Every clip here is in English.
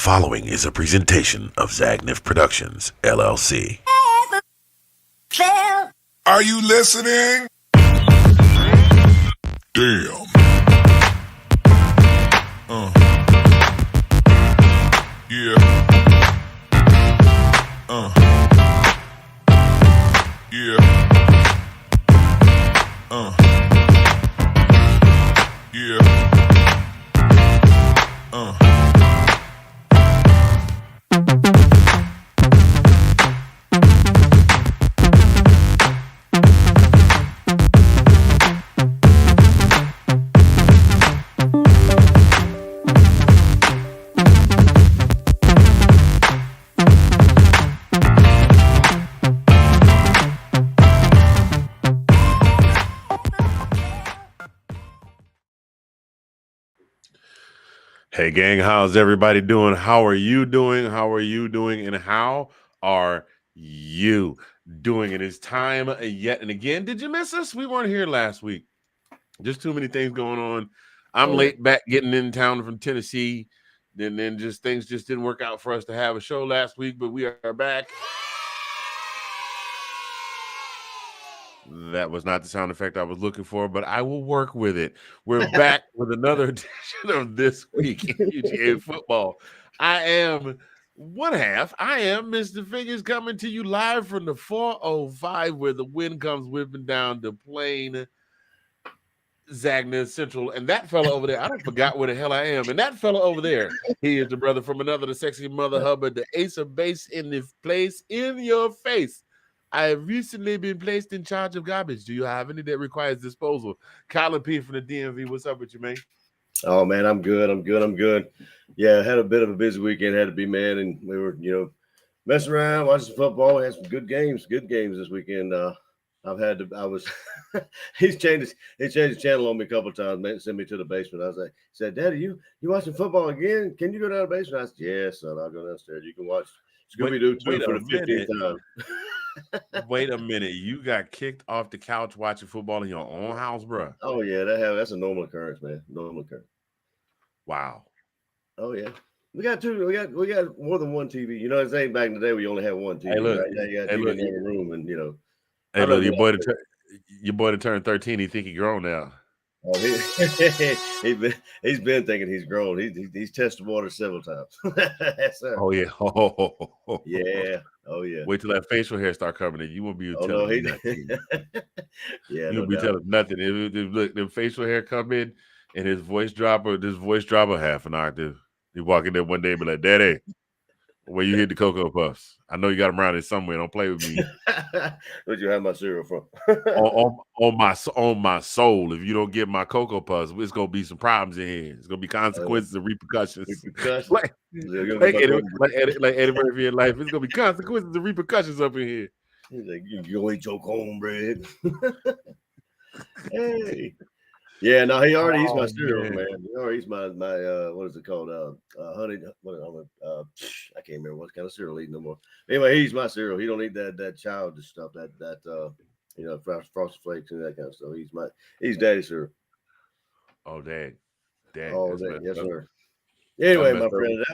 following is a presentation of Zagnif Productions, LLC. Are you listening? Damn. Yeah. Yeah. Yeah. Hey gang, how's everybody doing? How are you doing? How are you doing? And how are you doing? It is time yet and again. Did you miss us? We weren't here last week. Just too many things going on. I'm late back getting in town from Tennessee. Then just things just didn't work out for us to have a show last week, but we are back. That was not the sound effect I was looking for, but I will work with it. We're back with another edition of This Week in UGA Football. I am one half. I am Mr. Fingers coming to you live from the 405 where the wind comes whipping down the plain Zagnus Central. And that fella over there, I don't forgot where the hell I am. And that fella over there, he is the brother from another, the sexy mother Hubbard, the ace of base in the place in your face. I have recently been placed in charge of garbage. Do you have any that requires disposal? Colin P. from the DMV. What's up with you, man? Oh, man, I'm good. Yeah, I had a bit of a busy weekend. Had to be, man. And we were, messing around, watching some football. We had some good games this weekend. He's changed the channel on me a couple of times, man, sent me to the basement. I was like, he said, Daddy, you watching football again? Can you go down to the basement? I said, yeah, son, I'll go downstairs. You can watch Scooby-Doo 2 for the 15th time. Wait a minute. You got kicked off the couch watching football in your own house, bro? Oh, yeah, that's a normal occurrence, man. Normal occurrence. Wow. Oh, yeah. We got more than one TV. You know what I'm saying? Back in the day, we only had one TV. Hey, look, right now, you got TV in every room, and Hey, look, your boy to turn 13. He think he grown now. Oh, he's been thinking he's grown. He's tested water several times. Oh yeah. Yeah. Oh yeah. Wait till that facial hair start coming in. You won't be telling nothing. Yeah, you won't be telling nothing. Look, the facial hair come in and his voice drop half an octave. He walk in there one day and be like, Daddy, where you hid the Cocoa Puffs? I know you got them around here somewhere. Don't play with me. Where'd you have my cereal from? on my soul. If you don't get my Cocoa Puffs, it's gonna be some problems in here. It's gonna be consequences and repercussions. like Eddie Murphy in life. It's gonna be consequences and repercussions up in here. He's like, you go eat your cornbread. Hey. Yeah, no, he's my cereal, man. He already eats my what is it called? Honey, I can't remember what kind of cereal he eats no more. Anyway, he's my cereal. He don't eat that childish stuff, that Frosted Flakes and that kind of stuff. He's daddy's cereal. Oh, dang. Oh, dang. Yes, sir. Anyway, my friend,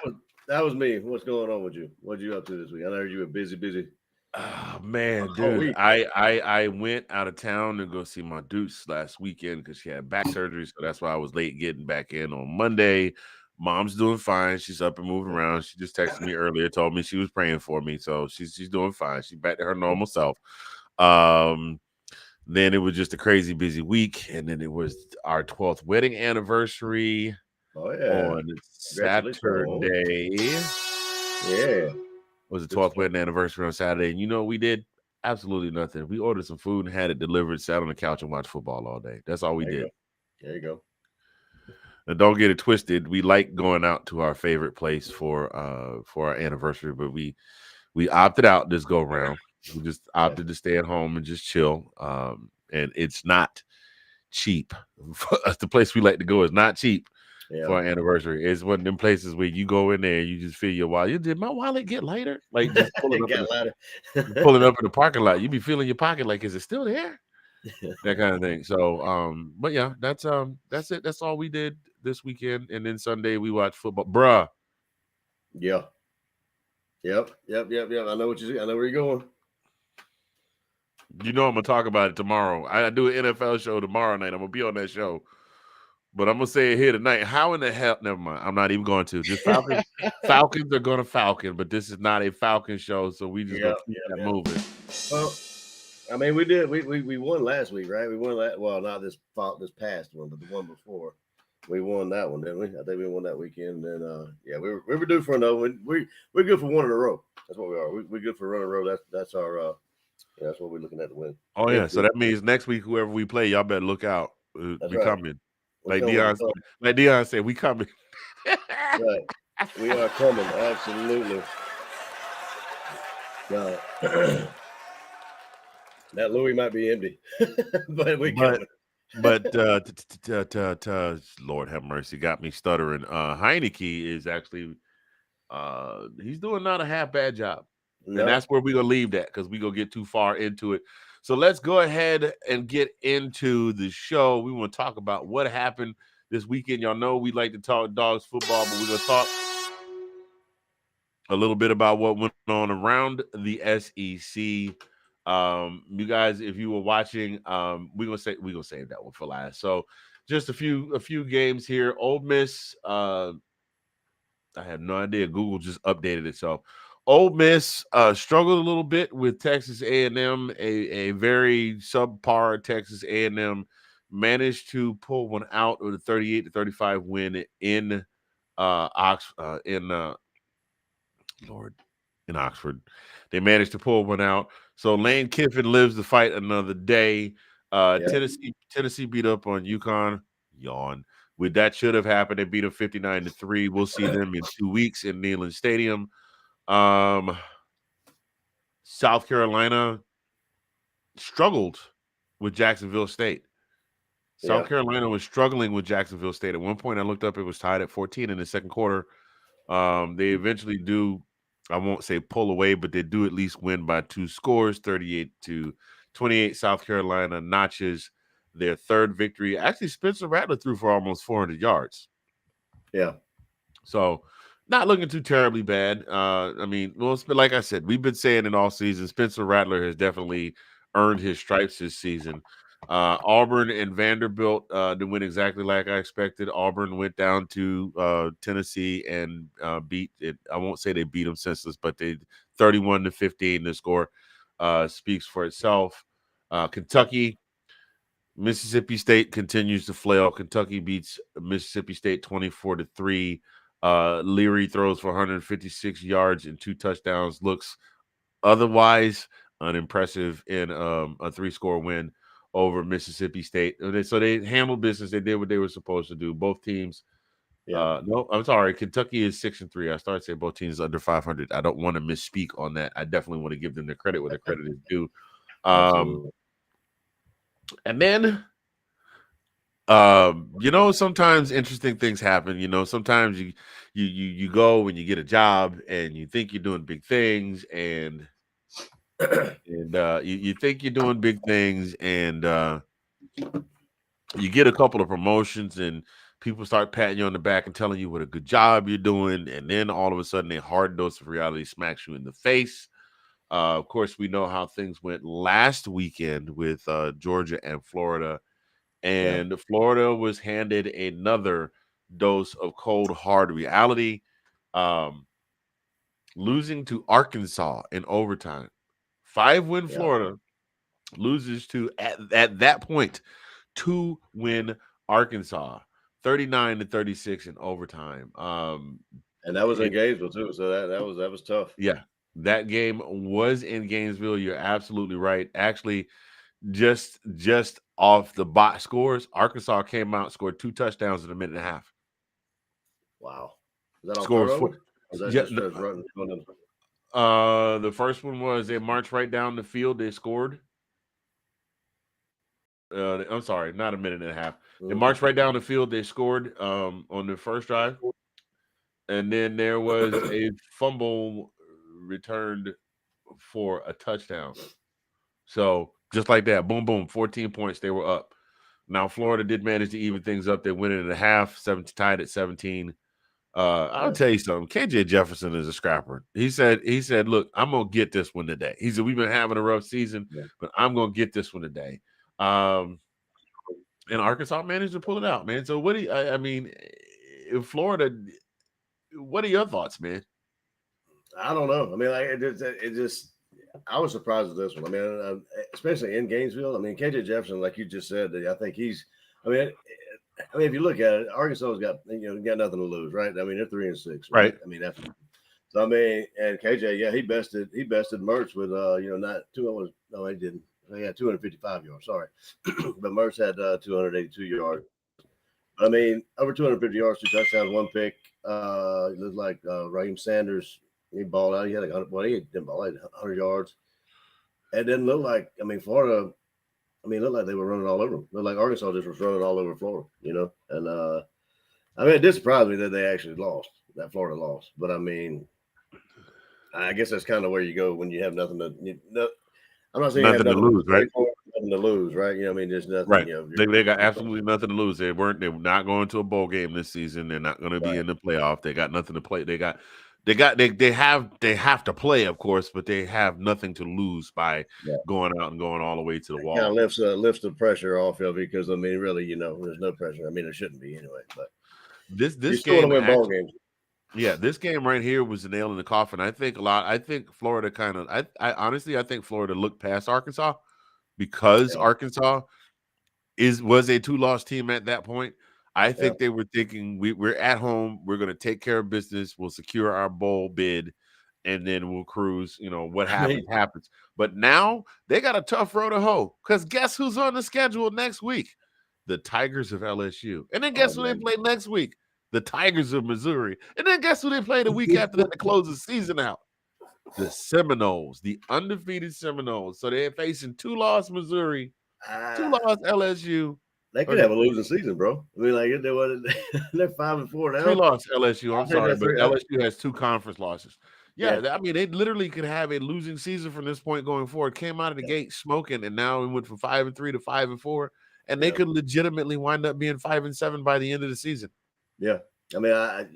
that was me. What's going on with you? What'd you up to this week? I know you were busy. Oh, man, dude, I went out of town to go see my Deuce last weekend because she had back surgery, so that's why I was late getting back in on Monday. Mom's doing fine. She's up and moving around. She just texted me earlier, told me she was praying for me, so she's doing fine. She's back to her normal self. Then it was just a crazy busy week, and then it was our 12th wedding anniversary. Oh yeah, on Saturday. Yeah. Was the 12th wedding anniversary on Saturday, and we did absolutely nothing. We ordered some food and had it delivered, sat on the couch and watched football all day. That's all we did. There you go. And don't get it twisted. We like going out to our favorite place for our anniversary, but we opted out this go round. We just opted to stay at home and just chill. And it's not cheap. The place we like to go is not cheap. For our anniversary. It's one of them places where you go in there and you just feel your wallet. Did my wallet get lighter? Like just pulling up in the parking lot. You be feeling your pocket like, is it still there? That kind of thing. So but yeah, that's it. That's all we did this weekend. And then Sunday we watched football. Bruh. Yeah. Yep. I know what you. I know where you're going. You know I'm gonna talk about it tomorrow. I do an NFL show tomorrow night. I'm gonna be on that show, but I'm gonna say it here tonight. How in the hell? Never mind. I'm not even going to. Just Falcons. Falcons are gonna Falcon, but this is not a Falcon show, so we just gonna keep that moving. Well, I mean, we did. We won last week, right? We won that. Well, not this past one, but the one before. We won that one, didn't we? I think we won that weekend. And yeah, we were due for another one. We're good for one in a row. That's what we are. We're good for run in a row. That's our. Yeah, that's what we're looking at to win. Oh yeah, so that means next week, whoever we play, y'all better look out. That's We right. coming. Like Deion said, we coming. Right. We are coming. Absolutely. That Louis might be empty, but we coming. But Lord have mercy, got me stuttering. Heineke is actually he's doing not a half bad job. No. And that's where we're gonna leave that because we're gonna get too far into it. So let's go ahead and get into the show. We want to talk about what happened this weekend. Y'all know we like to talk Dawgs football, but we're gonna talk a little bit about what went on around the SEC. You guys, if you were watching, we're gonna save that one for last. So just a few games here. Ole Miss, I have no idea. Google just updated itself. Ole Miss struggled a little bit with Texas A&M, a very subpar Texas A&M, managed to pull one out with a 38-35 win in Oxford. In Oxford. They managed to pull one out. So Lane Kiffin lives to fight another day. Tennessee beat up on UConn. Yawn. With that should have happened. They beat them 59-3. We'll see them in 2 weeks in Neyland Stadium. South Carolina struggled with Jacksonville State. South Carolina was struggling with Jacksonville State. At one point, I looked up, it was tied at 14 in the second quarter. They eventually do, I won't say pull away, but they do at least win by 2 scores, 38-28. South Carolina notches their third victory. Actually, Spencer Rattler threw for almost 400 yards. Yeah. So not looking too terribly bad. I mean, well, like I said, we've been saying it all season. Spencer Rattler has definitely earned his stripes this season. Auburn and Vanderbilt didn't win exactly like I expected. Auburn went down to Tennessee and beat it. I won't say they beat them senseless, but they 31-15. The score speaks for itself. Kentucky, Mississippi State continues to flail. Kentucky beats Mississippi State 24-3. Leary throws for 156 yards and 2 touchdowns. Looks otherwise unimpressive in a 3-score win over Mississippi State. So they handled business. They did what they were supposed to do. Both teams. No, I'm sorry. Kentucky is 6-3. I started saying both teams under 500. I don't want to misspeak on that. I definitely want to give them the credit where the credit is due. And then, sometimes interesting things happen. Sometimes you go and you get a job and you think you're doing big things and you think you're doing big things and you get a couple of promotions and people start patting you on the back and telling you what a good job you're doing. And then all of a sudden a hard dose of reality smacks you in the face. Of course, we know how things went last weekend with Georgia and Florida. And Florida was handed another dose of cold, hard reality, losing to Arkansas in overtime. 5-win Florida loses to, at that point, 2-win Arkansas, 39-36 in overtime. And that was in Gainesville too, so that was tough. Yeah, that game was in Gainesville. You're absolutely right. Actually, just off the box scores, Arkansas came out, scored 2 touchdowns in a minute and a half. Wow. Is that on turnover? The the first one was they marched right down the field. They scored. I'm sorry, not a minute and a half. They marched right down the field. They scored on the first drive. And then there was a fumble returned for a touchdown. So just like that, boom, boom, 14 points, they were up. Now Florida did manage to even things up. They went in at a half, tied at 17. I'll tell you something. KJ Jefferson is a scrapper. He said, look, I'm gonna get this one today. He said, we've been having a rough season, but I'm gonna get this one today. And Arkansas managed to pull it out, man. So what do you, I mean, in Florida, what are your thoughts, man? I don't know. I mean, like it just I was surprised with this one. I mean, especially in Gainesville. I mean, KJ Jefferson, like you just said, I think he's. I mean, if you look at it, Arkansas's got got nothing to lose, right? I mean, they're 3-6, right? I mean, after. So I mean, and KJ, yeah, he bested Mertz with not 200. No, he didn't. He had 255 yards. Sorry, but Mertz had 282 yards. I mean, over 250 yards, 2 touchdowns, 1 pick. It looked like Raheem Sanders. He balled out. He had he didn't ball out 100 yards. It didn't look like. I mean, Florida. I mean, it looked like they were running all over them. It looked like Arkansas just was running all over Florida, And I mean, it did surprise me that they actually lost. That Florida lost. But I mean, I guess that's kind of where you go when you have nothing to. I'm not saying nothing to lose, right? Nothing to lose, right? I mean, there's nothing. Right. They got absolutely nothing to lose. They were not going to a bowl game this season. They're not going to be in the playoff. They got nothing to play. They have to play, of course, but they have nothing to lose by going out and going all the way to the wall. Kind of lifts the pressure off of it because I mean, really, there's no pressure. I mean, there shouldn't be anyway. But this game, win ball games. Yeah, this game right here was the nail in the coffin. I think Florida I honestly think Florida looked past Arkansas because Arkansas was a 2-loss team at that point. I think they were thinking we're at home, we're going to take care of business, we'll secure our bowl bid, and then we'll cruise. What happens. But now they got a tough road to hoe because guess who's on the schedule next week? The Tigers of LSU. And then guess who they play next week? The Tigers of Missouri. And then guess who they play the week after that to close the season out? The Seminoles, the undefeated Seminoles. So they're facing 2-loss Missouri, 2-loss LSU. They could have a losing season, bro. I mean, like they're 5-4 now. 3-loss LSU. I'm sorry, but LSU has 2 conference losses. Yeah, I mean, they literally could have a losing season from this point going forward. Came out of the gate smoking, and now we went from 5-3 to 5-4, and they could legitimately wind up being 5-7 by the end of the season. Yeah, I mean, I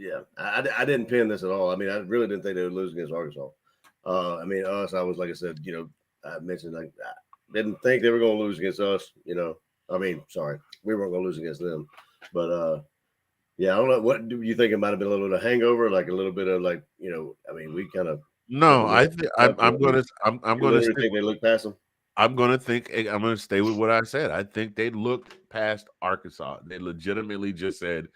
didn't pin this at all. I mean, I really didn't think they would lose against Arkansas. I mean, I was like I said, I mentioned I didn't think they were going to lose against us. I mean, sorry, we weren't going to lose against them, but I don't know. What do you think? It might have been a little bit of hangover, like a little bit of I mean, we kind of. No, I'm going to think they look past them. I'm going to stay with what I said. I think they looked past Arkansas. They legitimately just said,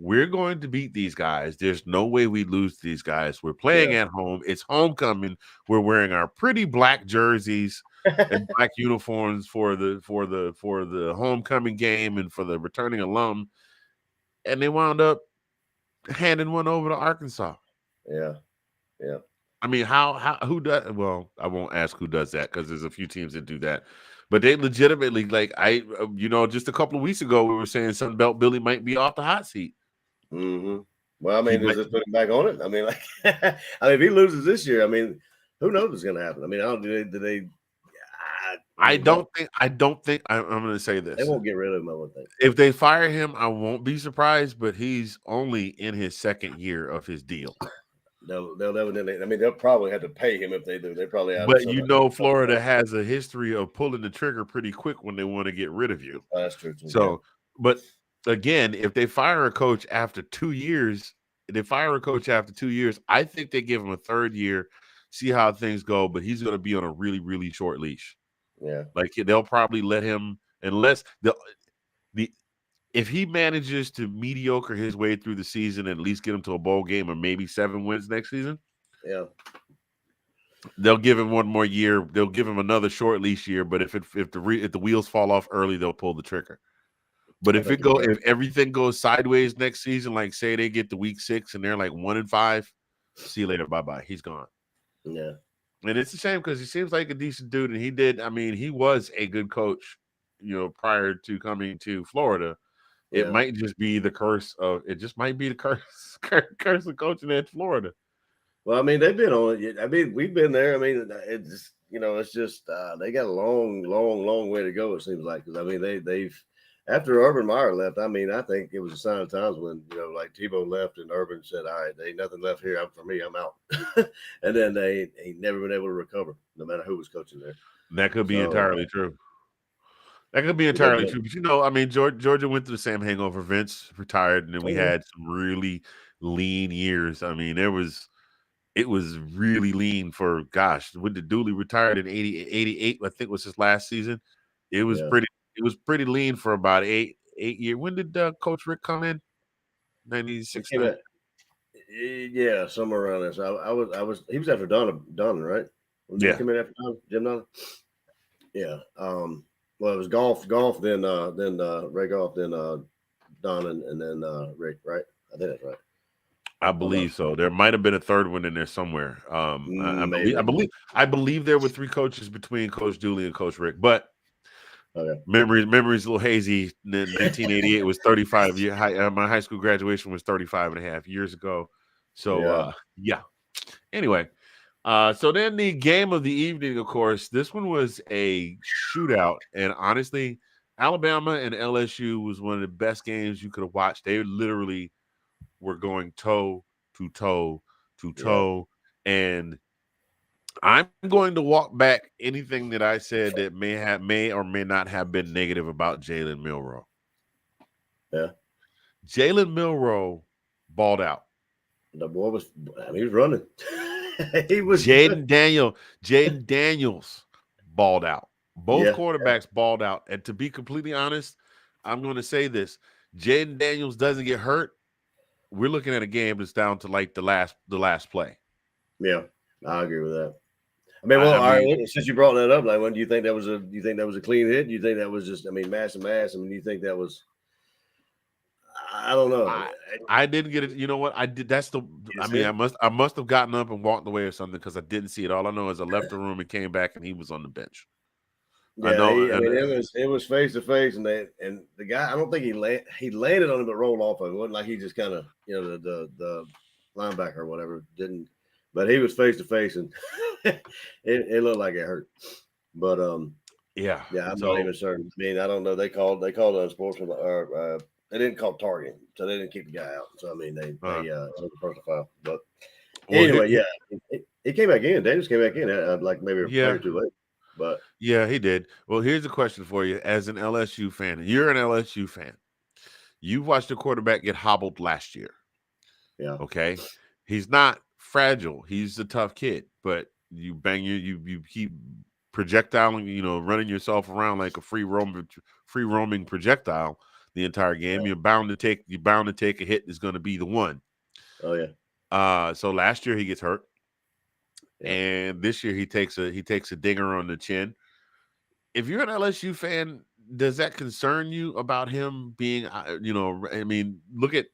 we're going to beat these guys. There's no way we lose to these guys. We're playing at home. It's homecoming. We're wearing our pretty black jerseys and black uniforms for the homecoming game and for the returning alum. And they wound up handing one over to Arkansas. Yeah. I mean, who does? Well, I won't ask who does that because there's a few teams that do that. But they legitimately, just a couple of weeks ago, we were saying Sun Belt Billy might be off the hot seat. Mm-hmm. Well, I mean, does it put him back on it? I mean, if he loses this year, I mean, who knows what's going to happen? I mean, I'm going to say this. They won't get rid of him, I would think. If they fire him, I won't be surprised, but he's only in his second year of his deal. They'll evidently. I mean, they'll probably have to pay him if they do. They probably have. But Florida has a history of pulling the trigger pretty quick when they want to get rid of you. Oh, that's true. So, but again, if they fire a coach after 2 years, I think they give him a third year, see how things go. But he's going to be on a really, really short leash. Yeah, like they'll probably let him unless if he manages to mediocre his way through the season and at least get him to a bowl game or maybe 7 wins next season. Yeah. They'll give him one more year. They'll give him another short leash year. But if the wheels fall off early, they'll pull the trigger. But if everything goes sideways next season, like say they get to week 6 and they're like 1-5, see you later. Bye-bye. He's gone. Yeah. And it's a shame because he seems like a decent dude. And he was a good coach, prior to coming to Florida. It might just be the curse of coaching at Florida. Well, I mean, they've been on it. I mean, we've been there. I mean, it's just they got a long way to go. It seems like because I mean they've after Urban Meyer left, I mean, I think it was a sign of times when, like Tebow left and Urban said, all right, there ain't nothing left here. For me, I'm out. And then they ain't never been able to recover, no matter who was coaching there. That could be entirely true. That could be entirely true. But, I mean, Georgia went through the same hangover. Vince retired, and then we had some really lean years. I mean, it was really lean for, gosh, when the Dooley retired in 88, I think was his last season. It was pretty lean for about 8 years. When did Coach Rick come in? 96. Yeah, somewhere around there. So he was after Donna, right? Did he come in after Jim Donna? Yeah. Well, it was golf, then Ray Golf, then Don, and then Rick, right? I think that's right. I believe so. There might have been a third one in there somewhere. I believe there were 3 coaches between Coach Dooley and Coach Rick, but memories a little hazy. In 1988 was 35 years. My high school graduation was 35 and a half years ago. So anyway. So then the game of the evening, of course, this one was a shootout. And honestly, Alabama and LSU was one of the best games you could have watched. They literally were going toe to toe to toe. And I'm going to walk back anything that I said that may or may not have been negative about Jalen Milroe. Yeah. Jalen Milroe balled out. The boy was running. He was Jaden Daniels balled out. Both quarterbacks balled out. And to be completely honest, I'm going to say this. Jaden Daniels doesn't get hurt. We're looking at a game that's down to like the last play. Yeah, I agree with that. I mean, all right, since you brought that up, like, when do you think that was a clean hit? Do you think that was just, mass and mass? I mean, do you think that was, I don't know. I didn't get it. You know what? I did. I must have gotten up and walked away or something because I didn't see it. All I know is I left the room and came back and he was on the bench. Yeah, I know. It was face to face, and the guy, I don't think he landed on it, but rolled off of it. It wasn't like he just kind of, the linebacker or whatever didn't, but he was face to face, and it looked like it hurt. But I'm not even certain. I mean, I don't know. They called it unsportsmanlike, or they didn't call targeting, so they didn't kick the guy out. So I mean, it was a personal foul. But anyway, he came back in. Daniels came back in, like maybe a play or two late. But yeah, he did. Well, here's a question for you. As an LSU fan, you're an LSU fan. You watched the quarterback get hobbled last year. Yeah. Okay. He's not fragile. He's a tough kid, but you keep projectiling, running yourself around like a free roaming projectile the entire game. You're bound to take a hit that's going to be the one. Oh yeah. So last year he gets hurt. And this year he takes a dinger on the chin. If you're an LSU fan, does that concern you about him being, I mean, look at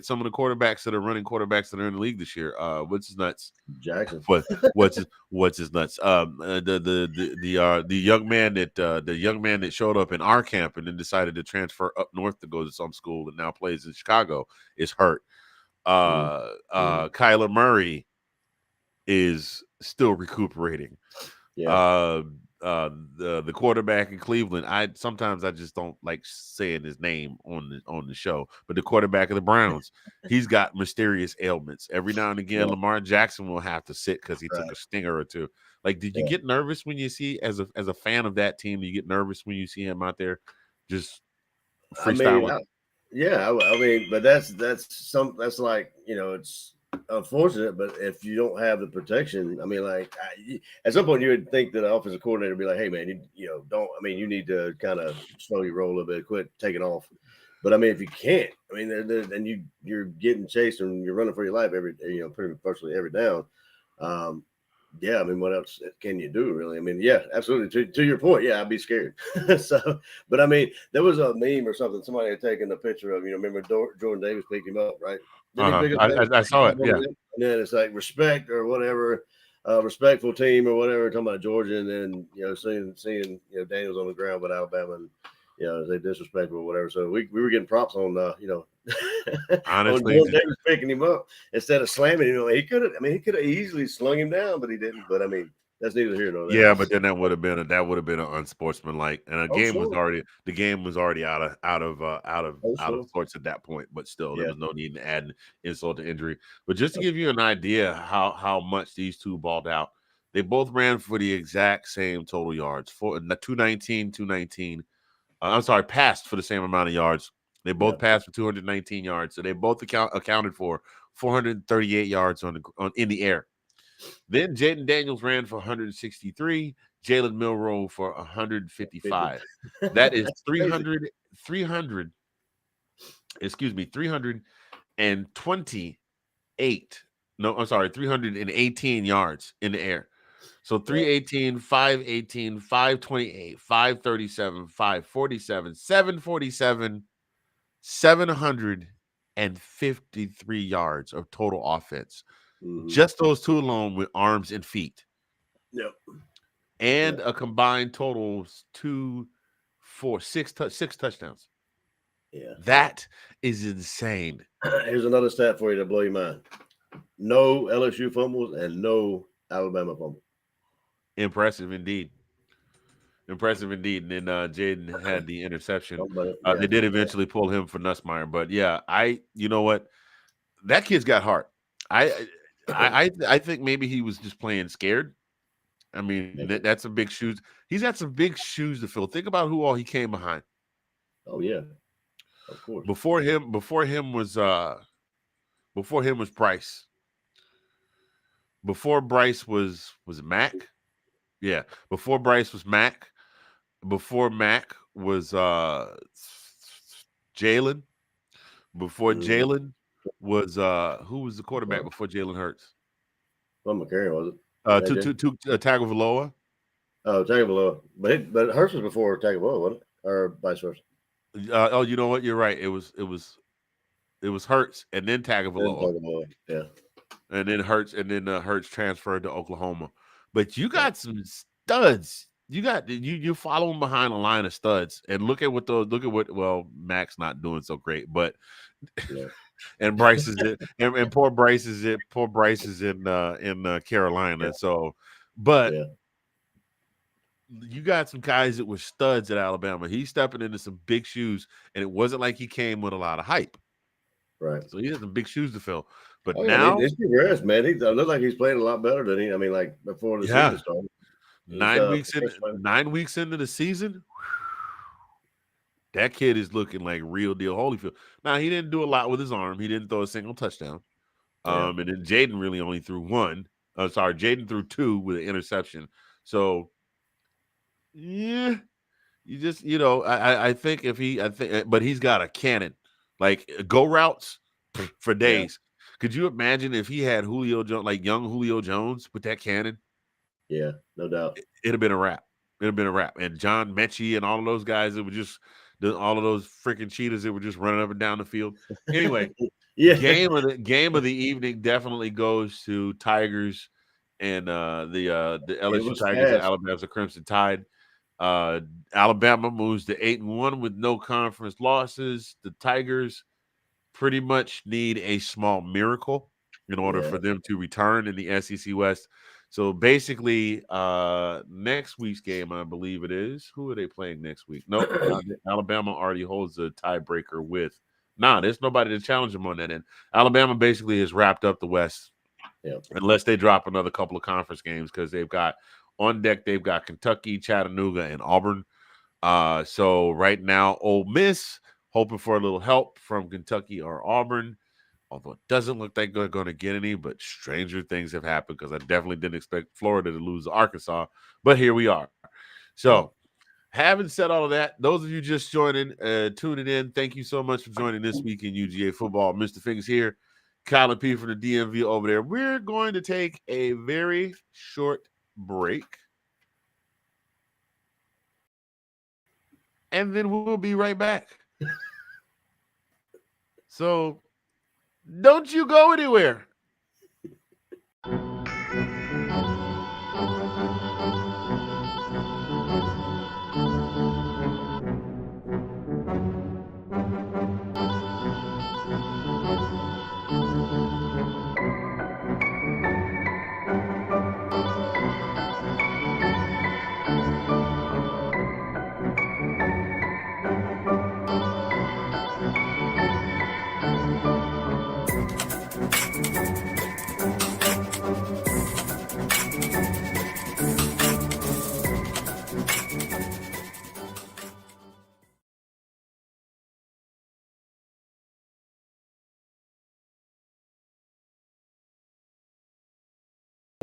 some of the quarterbacks that are running quarterbacks that are in the league this year. What's his nuts? Jackson. What's his nuts? The young man that showed up in our camp and then decided to transfer up north to go to some school and now plays in Chicago is hurt. Kyler Murray is still recuperating. The quarterback in Cleveland, I just don't like saying his name on the show, but the quarterback of the Browns, he's got mysterious ailments. Every now and again, Lamar Jackson will have to sit because he took a stinger or two. Like, did you get nervous when you see, as a fan of that team, do you get nervous when you see him out there just freestyling? I mean, but that's like, it's unfortunate, but if you don't have the protection, I mean, like, at some point you would think that the offensive coordinator would be like, hey man, you need to kind of slowly roll a little bit, quit taking off. But I mean, if you can't, I mean, then you're getting chased and you're running for your life pretty virtually every down. I mean, what else can you do, really? I mean, absolutely. To your point, I'd be scared. So, but I mean, there was a meme or something. Somebody had taken a picture of, remember Jordan Davis picked him up, right? I saw it. Yeah. And then it's like respect or whatever, respectful team or whatever. Talking about Georgia, and then seeing Daniels on the ground with Alabama, and they disrespectful or whatever. So we were getting props on honestly, on Davis picking him up instead of slamming him. He could have easily slung him down, but he didn't. But I mean, That's neither here nor there. Yeah, but then that would have been an unsportsmanlike, and the Oh, game was sure. already out Oh, of sure. sorts at that point. But still, there Yeah. was no need to add insult to injury. But just to Oh, give you an idea how much these two balled out, they both ran for the exact same total yards, 219, 219. I'm sorry, passed for the same amount of yards. They yeah. both passed for 219 yards, so they both accounted for 438 yards in the air. Then Jaden Daniels ran for 163, Jalen Milroe for 50. 155. That is Crazy. 300, excuse me, 328. No, I'm sorry, 318 yards in the air. So Yeah. 318, 518, 528, 537, 547, 747, 753 yards of total offense. Mm-hmm. Just those two alone with arms and feet. Yep. And Yeah. a combined total six touchdowns. Yeah. That is insane. Here's another stat for you to blow your mind. No LSU fumbles and no Alabama fumbles. Impressive indeed. Impressive indeed. And then Jaden had the interception. Yeah. They did eventually pull him for Nussmeier, but yeah, you know what? That kid's got heart. I think maybe he was just playing scared. I mean, that's some big shoes. He's got some big shoes to fill. Think about who all he came behind. Oh yeah, of course. Before him was Bryce. Before Bryce was Mac. Yeah. Before Bryce was Mac. Before Mac was Jalen. Before Jalen was who was the quarterback before Jalen Hurts? Well, McCarron was it? Tagovailoa. Oh, Tagovailoa. But Hurts was before Tagovailoa, wasn't it? Or vice versa? Oh, you know what? You're right. It was Hurts and then Tagovailoa. Yeah. And then Hurts transferred to Oklahoma. But you got some studs. You follow them behind a line of studs, and look at what Mac's not doing so great, but yeah. and Bryce is it, and poor Bryce is in Carolina. So, but you got some guys that were studs at Alabama. He's stepping into some big shoes, and it wasn't like he came with a lot of hype. Right. So he has some big shoes to fill. But now he's progressed, man. It looks like he's playing a lot better than I mean, like before the season started. 9 weeks into the season, that kid is looking like real deal Holyfield. Now he didn't do a lot with his arm. He didn't throw a single touchdown. And then Jaden really only threw one. Jaden threw two with an interception. So yeah, you just I think but he's got a cannon, like go routes for days. Could you imagine if he had Julio Jones, like young Julio Jones, with that cannon? Yeah, no doubt. It'd have been a wrap. And John Mechie and all of those guys that were just all of those freaking cheaters that were just running up and down the field. Anyway, game of the evening definitely goes to Tigers and the LSU Tigers and Alabama's Crimson Tide. Alabama moves to 8-1 with no conference losses. The Tigers pretty much need a small miracle in order for them to return in the SEC West. So basically, next week's game, I believe it is. Who are they playing next week? Nope. Alabama already holds a tiebreaker with. There's nobody to challenge them on that end. Alabama basically has wrapped up the West, unless they drop another couple of conference games, because they've got on deck, they've got Kentucky, Chattanooga, and Auburn. So right now, Ole Miss hoping for a little help from Kentucky or Auburn. Although it doesn't look like they're going to get any, but stranger things have happened, because I definitely didn't expect Florida to lose to Arkansas. But here we are. So having said all of that, those of you just tuning in, thank you so much for joining this week in UGA football. Mr. Fingers here, Kyler P from the DMV over there. We're going to take a very short break, and then we'll be right back. So don't you go anywhere.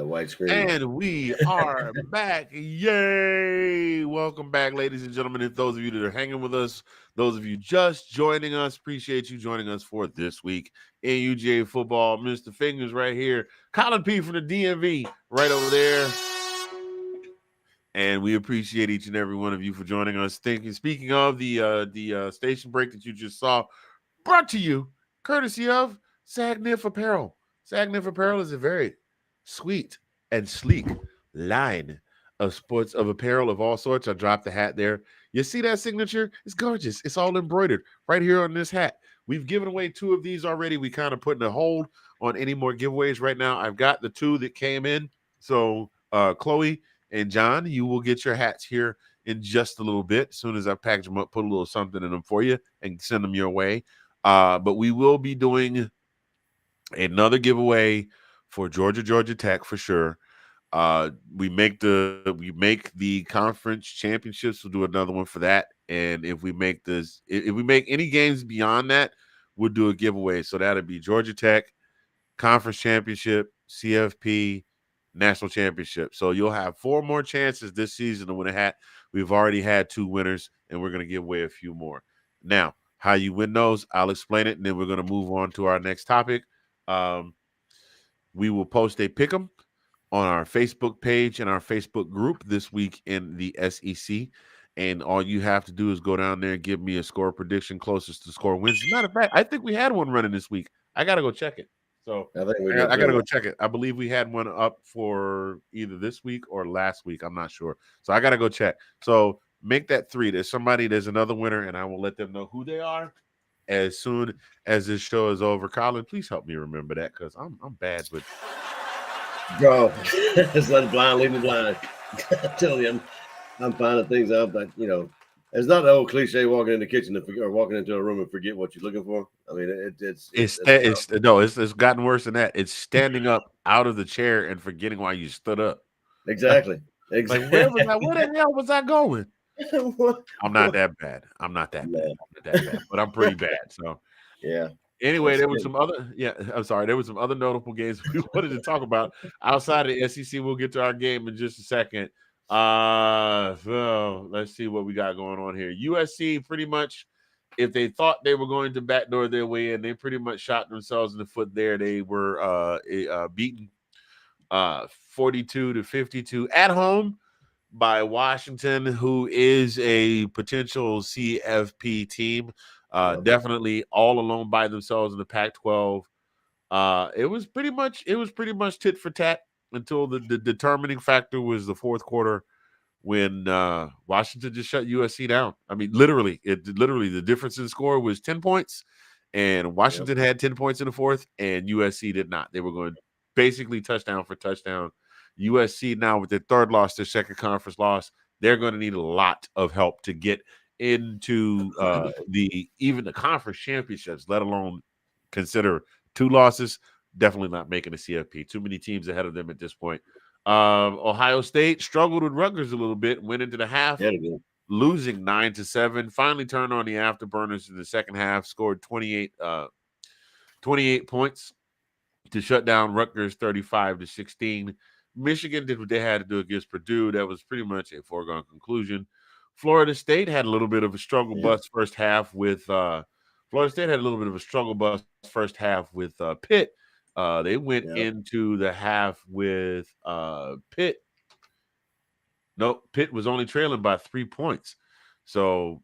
white screen. And we are back. Yay! Welcome back, ladies and gentlemen. And those of you that are hanging with us, those of you just joining us, appreciate you joining us for this week in UGA football. Mr. Fingers right here. Colin P from the DMV right over there. And we appreciate each and every one of you for joining us. Speaking of the station break that you just saw, brought to you courtesy of Sagnif Apparel. Sagnif Apparel is a very sweet and sleek line of sports of apparel of all sorts. I dropped the hat there. You see that signature? It's gorgeous. It's all embroidered right here on this hat. We've given away 2 of these already. We kind of putting a hold on any more giveaways right now. I've got the 2 that came in. So Chloe and John, you will get your hats here in just a little bit. As soon as I package them up, put a little something in them for you and send them your way. But we will be doing another giveaway for Georgia Tech for sure. We make the conference championships, we'll do another one for that. And if we make any games beyond that, we'll do a giveaway. So that'll be Georgia Tech, conference championship, CFP, national championship. So you'll have 4 more chances this season to win a hat. We've already had 2 winners, and we're going to give away a few more. Now, how you win those, I'll explain it, and then we're going to move on to our next topic. We will post a pick'em on our Facebook page and our Facebook group this week in the SEC. And all you have to do is go down there and give me a score prediction closest to the score wins. As a matter of fact, I think we had one running this week. I got to go check it. So I got to go check it. I believe we had one up for either this week or last week. I'm not sure. So I got to go check. So make that 3. There's another winner, and I will let them know who they are as soon as this show is over. Colin, please help me remember that because I'm bad with. Bro, it's let it blind, leave me blind. I tell you, I'm finding things out that, it's not the old cliche walking in the kitchen or walking into a room and forget what you're looking for. I mean, it's gotten worse than that. It's standing up out of the chair and forgetting why you stood up. Exactly. Like, where the hell was I going? I'm not that bad. But I'm pretty bad. So yeah. Anyway, there was some other notable games we wanted to talk about outside of the SEC. We'll get to our game in just a second. So let's see what we got going on here. USC pretty much, if they thought they were going to backdoor their way in, they pretty much shot themselves in the foot there. They were beaten 42-52 at home by Washington, who is a potential CFP team. Definitely all alone by themselves in the Pac-12. It was pretty much tit for tat until the determining factor was the fourth quarter when Washington just shut USC down. I mean, literally the difference in score was 10 points, and Washington had 10 points in the fourth, and USC did not. They were going basically touchdown for touchdown. USC now with their third loss, their second conference loss, they're going to need a lot of help to get into even the conference championships, let alone consider 2 losses. Definitely not making the CFP. Too many teams ahead of them at this point. Ohio State struggled with Rutgers a little bit, went into the half, losing 9-7. Finally turned on the afterburners in the second half, scored 28 points to shut down Rutgers 35-16. Michigan did what they had to do against Purdue. That was pretty much a foregone conclusion. Florida State had a little bit of a struggle bus first half with Pitt. They went into the half with Pitt. No, Pitt was only trailing by 3 points. So,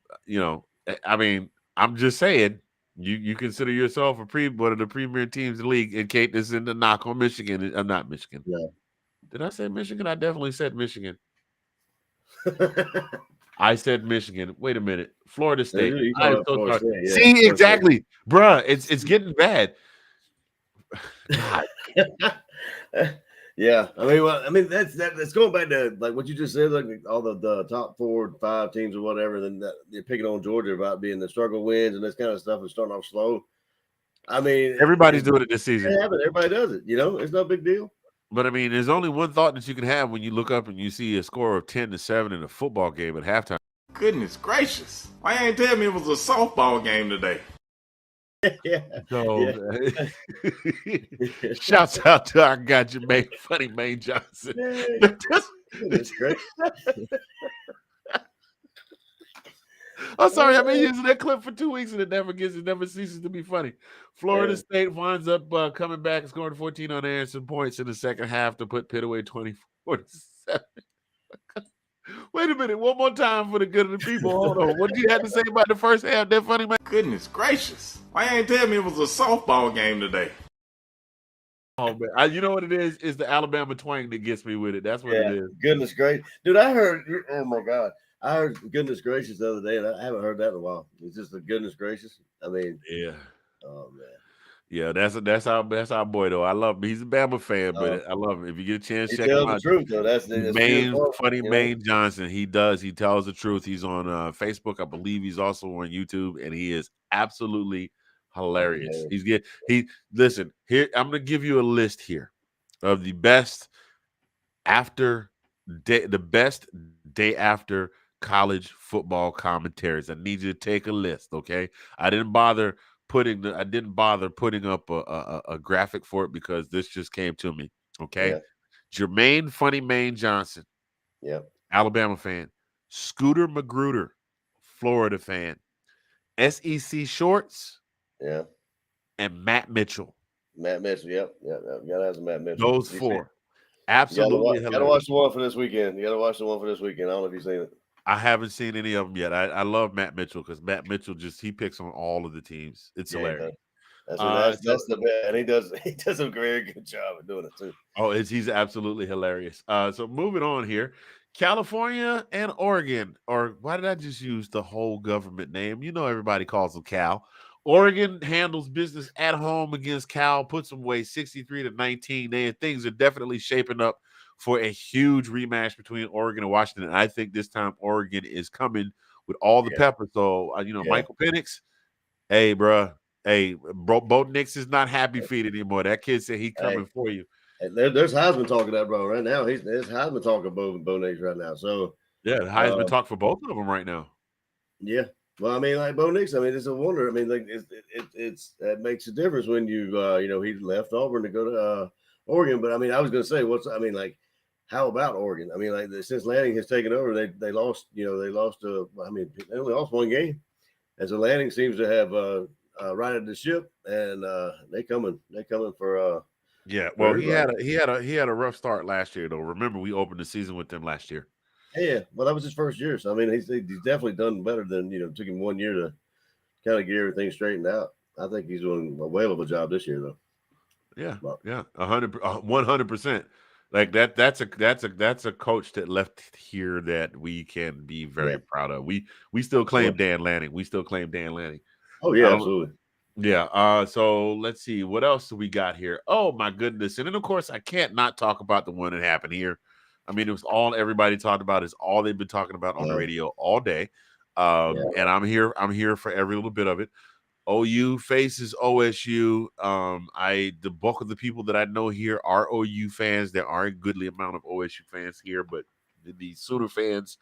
I mean, I'm just saying, you consider yourself one of the premier teams in the league, and Kate is in the knock on Michigan. I'm not Michigan. Yeah. Did I say Michigan? I definitely said Michigan. I said Michigan. Wait a minute. Florida State. I'm so sorry. Yeah, see, exactly. Bruh, it's getting bad. Yeah. I mean, that's going back to like what you just said, like all the top 4 or 5 teams or whatever, then you're picking on Georgia about being the struggle wins and this kind of stuff and starting off slow. I mean, everybody's doing it this season. Everybody does it, it's no big deal. But I mean, there's only one thought that you can have when you look up and you see a score of 10-7 in a football game at halftime. Goodness gracious. Why ain't tell me it was a softball game today? yeah. So Yeah. shouts out to our guy Jermaine Funny Main Johnson. Goodness great. I'm sorry, I've been using that clip for 2 weeks and it never ceases to be funny. Florida Yeah. State winds up coming back and scoring 14 unanswered points in the second half to put Pitt away 24-7. Wait a minute, one more time for the good of the people. Hold on. What did you have to say about the first half? That funny man. Goodness gracious. Why you ain't tell me it was a softball game today? Oh man, you know what it is? It's the Alabama twang that gets me with it. That's what it is. Goodness gracious. Dude, I heard, oh my God. I heard goodness gracious the other day, and I haven't heard that in a while. It's just the goodness gracious. I mean, yeah. Oh man. Yeah, that's our boy though. I love him. He's a Bama fan, but I love him. If you get a chance, He check him tells out. the truth though. That's Main Funny Main Johnson. He does. He tells the truth. He's on Facebook. I believe he's also on YouTube, and he is absolutely hilarious. Listen here. I'm gonna give you a list here of the best day after college football commentaries. I need you to take a list, okay? I didn't bother putting up a graphic for it because this just came to me, okay? Yeah. Jermaine Funny Main Johnson, Alabama fan. Scooter Magruder, Florida fan. SEC Shorts, and Matt Mitchell. Yep. Gotta have some Matt Mitchell. Those four. Absolutely hilarious. Gotta watch the one for this weekend. I don't know if you've seen it. I haven't seen any of them yet. I love Matt Mitchell because Matt Mitchell he picks on all of the teams. It's hilarious. That's the best. And he does a very good job of doing it too. Oh, he's absolutely hilarious. So moving on here. California and Oregon, or why did I just use the whole government name? You know everybody calls them Cal. Oregon handles business at home against Cal, puts them away 63-19. Things are definitely shaping up for a huge rematch between Oregon and Washington. And I think this time Oregon is coming with all the pepper. So, Michael Penix, hey, bro. Hey, Bo Nix is not happy feet anymore. That kid said he coming for you. There's Heisman talking that, bro, right now. There's Heisman talking Bo Nix right now. So, yeah, the Heisman talk for both of them right now. Yeah. Well, I mean, like Bo Nix, I mean, it's a wonder. I mean, like it makes a difference when you he left Auburn to go to Oregon. But I mean, I was going to say, how about Oregon? I mean, like since Lanning has taken over, they lost. They only lost one game, and so Lanning seems to have righted the ship, and they coming for. Well, he had a rough start last year, though. Remember, we opened the season with them last year. Yeah, well, that was his first year, so I mean, he's definitely done better than took him 1 year to kind of get everything straightened out. I think he's doing a whale of a job this year, though. Yeah, 100%. Like that's a coach that left here that we can be very proud of. We still claim Dan Lanning. Oh yeah, absolutely. Yeah. So let's see what else do we got here. Oh my goodness! And then of course I can't not talk about the one that happened here. I mean, it was all everybody talked about. Is all they've been talking about on the radio all day. And I'm here for every little bit of it. OU faces OSU. The bulk of the people that I know here are OU fans. There are a goodly amount of OSU fans here, but the Sooner fans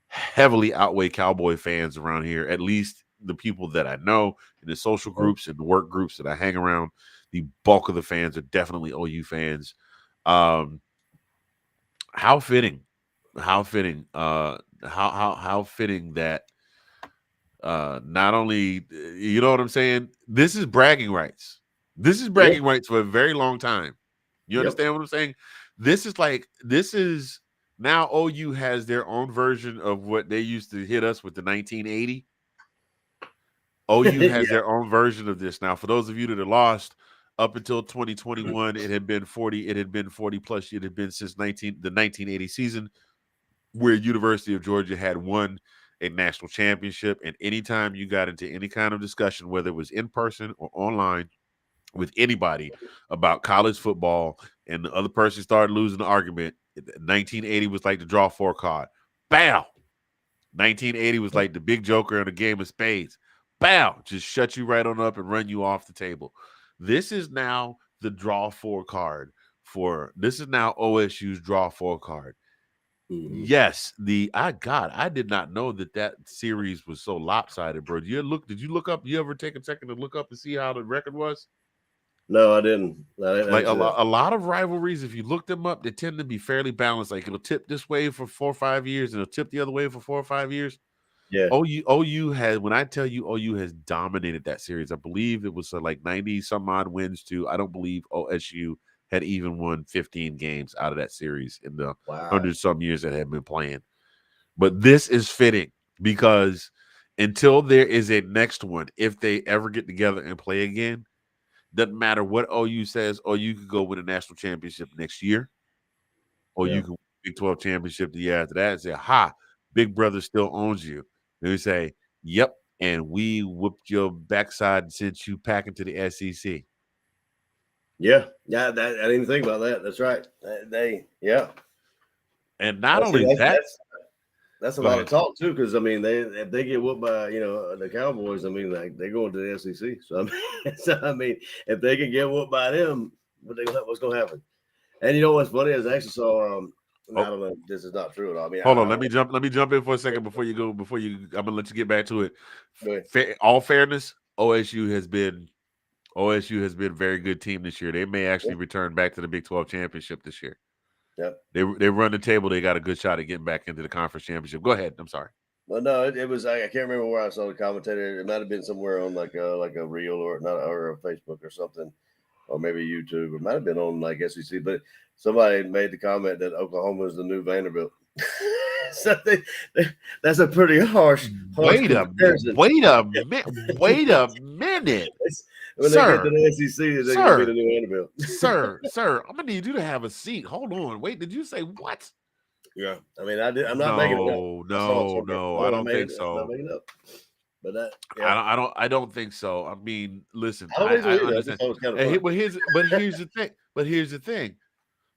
heavily outweigh Cowboy fans around here. At least the people that I know in the social groups and the work groups that I hang around, the bulk of the fans are definitely OU fans. How fitting that not only, you know what I'm saying? This is bragging rights. This is bragging rights for a very long time. You understand what I'm saying? This is now OU has their own version of what they used to hit us with the 1980. OU has their own version of this now. For those of you that are lost, up until 2021, it had been 40. It had been 40 plus. It had been since the 1980 season, where University of Georgia had won a national championship. And anytime you got into any kind of discussion, whether it was in person or online, with anybody about college football, and the other person started losing the argument, 1980 was like the draw four card. Bow. 1980 was like the big joker in a game of spades. Bow. Just shut you right on up and run you off the table. This is now the draw four card this is now OSU's draw four card. Mhm. Yes, I did not know that series was so lopsided, bro. Did you look up? You ever take a second to look up and see how the record was? No, I didn't. I Like didn't see that. a lot of rivalries, if you look them up, they tend to be fairly balanced. Like it'll tip this way for 4 or 5 years, and it'll tip the other way for 4 or 5 years. Yeah. OU has, when I tell you OU has dominated that series, I believe it was like 90 some odd wins to, I don't believe OSU had even won 15 games out of that series in the Wow. 100 some years that have been playing. But this is fitting because until there is a next one, if they ever get together and play again, doesn't matter what OU says, or you could go win a national championship next year, or Yeah. you can win a Big 12 championship the year after that and say, ha, Big Brother still owns you. They say, yep, and we whooped your backside and sent you packing to the SEC. Yeah. Yeah. I didn't even think about that. That's right. Yeah. And not only that, that's a go lot ahead. of talk too, because I mean, if they get whooped by the Cowboys, I mean, like they're going to the SEC. So I mean, if they can get whooped by them, what's going to happen? And you know what's funny is I actually saw. I don't know. If this is not true at all. I mean, hold on. Let me jump in for a second before you go. I'm gonna let you get back to it. All fairness, OSU has been a very good team this year. They may actually return back to the Big 12 championship this year. Yep. They run the table. They got a good shot at getting back into the conference championship. Go ahead. I'm sorry. Well, no, it was. I can't remember where I saw the commentator. It might have been somewhere on like a reel or a Facebook or something, or maybe YouTube. It might have been on like SEC. But somebody made the comment that Oklahoma is the new Vanderbilt. So that's a pretty harsh Wait a comparison. Wait a minute. When they get to the SEC, they're going to be the new Vanderbilt. Sir, I'm gonna need you to have a seat. Hold on. Wait, did you say what? Yeah, I mean, I'm not making it up. No, I don't think so. I'm not making it up. But I don't think so. I mean, listen, I don't think so either. understand. I just thought it was kind of But here's the thing.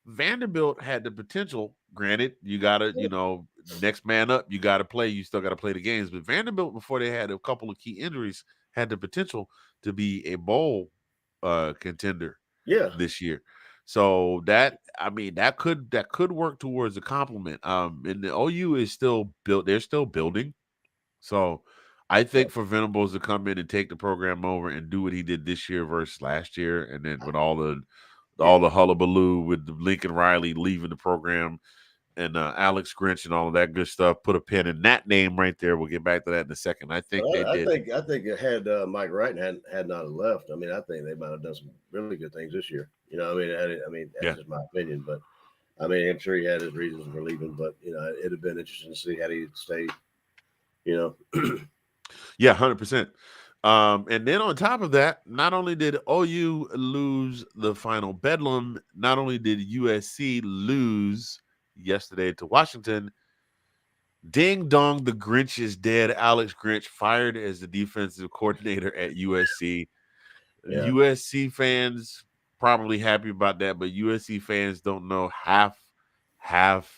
Vanderbilt had the potential. Granted, you gotta, next man up, you gotta play. You still gotta play the games. But Vanderbilt, before they had a couple of key injuries, had the potential to be a bowl contender this year. So that could work towards a compliment. And the OU is still built, they're still building. So I think for Venables to come in and take the program over and do what he did this year versus last year, and then with all the hullabaloo with Lincoln Riley leaving the program and Alex Grinch and all of that good stuff, put a pin in that name right there. We'll get back to that in a second. I think they did. I think it had Mike Wright had not left. I mean, I think they might have done some really good things this year. That's just my opinion. But I mean, I'm sure he had his reasons for leaving. But it'd have been interesting to see how he stayed. Yeah, 100%. And then on top of that, not only did OU lose the final bedlam, not only did USC lose yesterday to Washington, ding dong, the Grinch is dead. Alex Grinch fired as the defensive coordinator at USC. Yeah. USC fans probably happy about that, but USC fans don't know half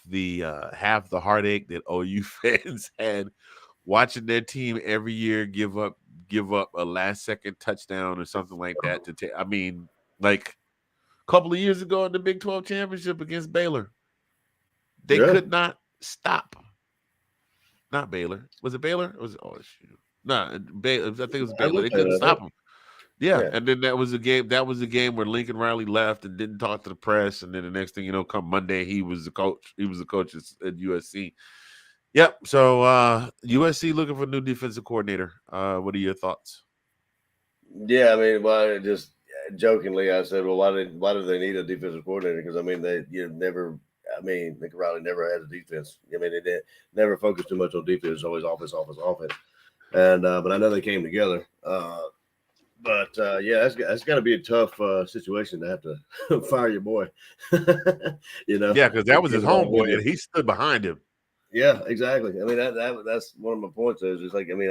the heartache that OU fans had watching their team every year give up a last second touchdown or something like that to take. I mean, like a couple of years ago in the Big 12 championship against Baylor, they could not stop. Not Baylor. Was it Baylor? Or was it OSU? No, Baylor. I think it was Baylor. They couldn't stop them. Yeah, and then that was a game. That was a game where Lincoln Riley left and didn't talk to the press. And then the next thing you know, come Monday, he was the coach. He was the coach at USC. Yep. So USC looking for a new defensive coordinator. What are your thoughts? Yeah, I mean, just jokingly, I said, well, why do they need a defensive coordinator? Because I mean, Lincoln Riley never had a defense. I mean, they never focused too much on defense. Always offense. And but I know they came together. That's got to be a tough situation to have to fire your boy. Yeah, because that was his homeboy, and he stood behind him. Yeah, exactly. I mean, that's one of my points. Is just like, I mean,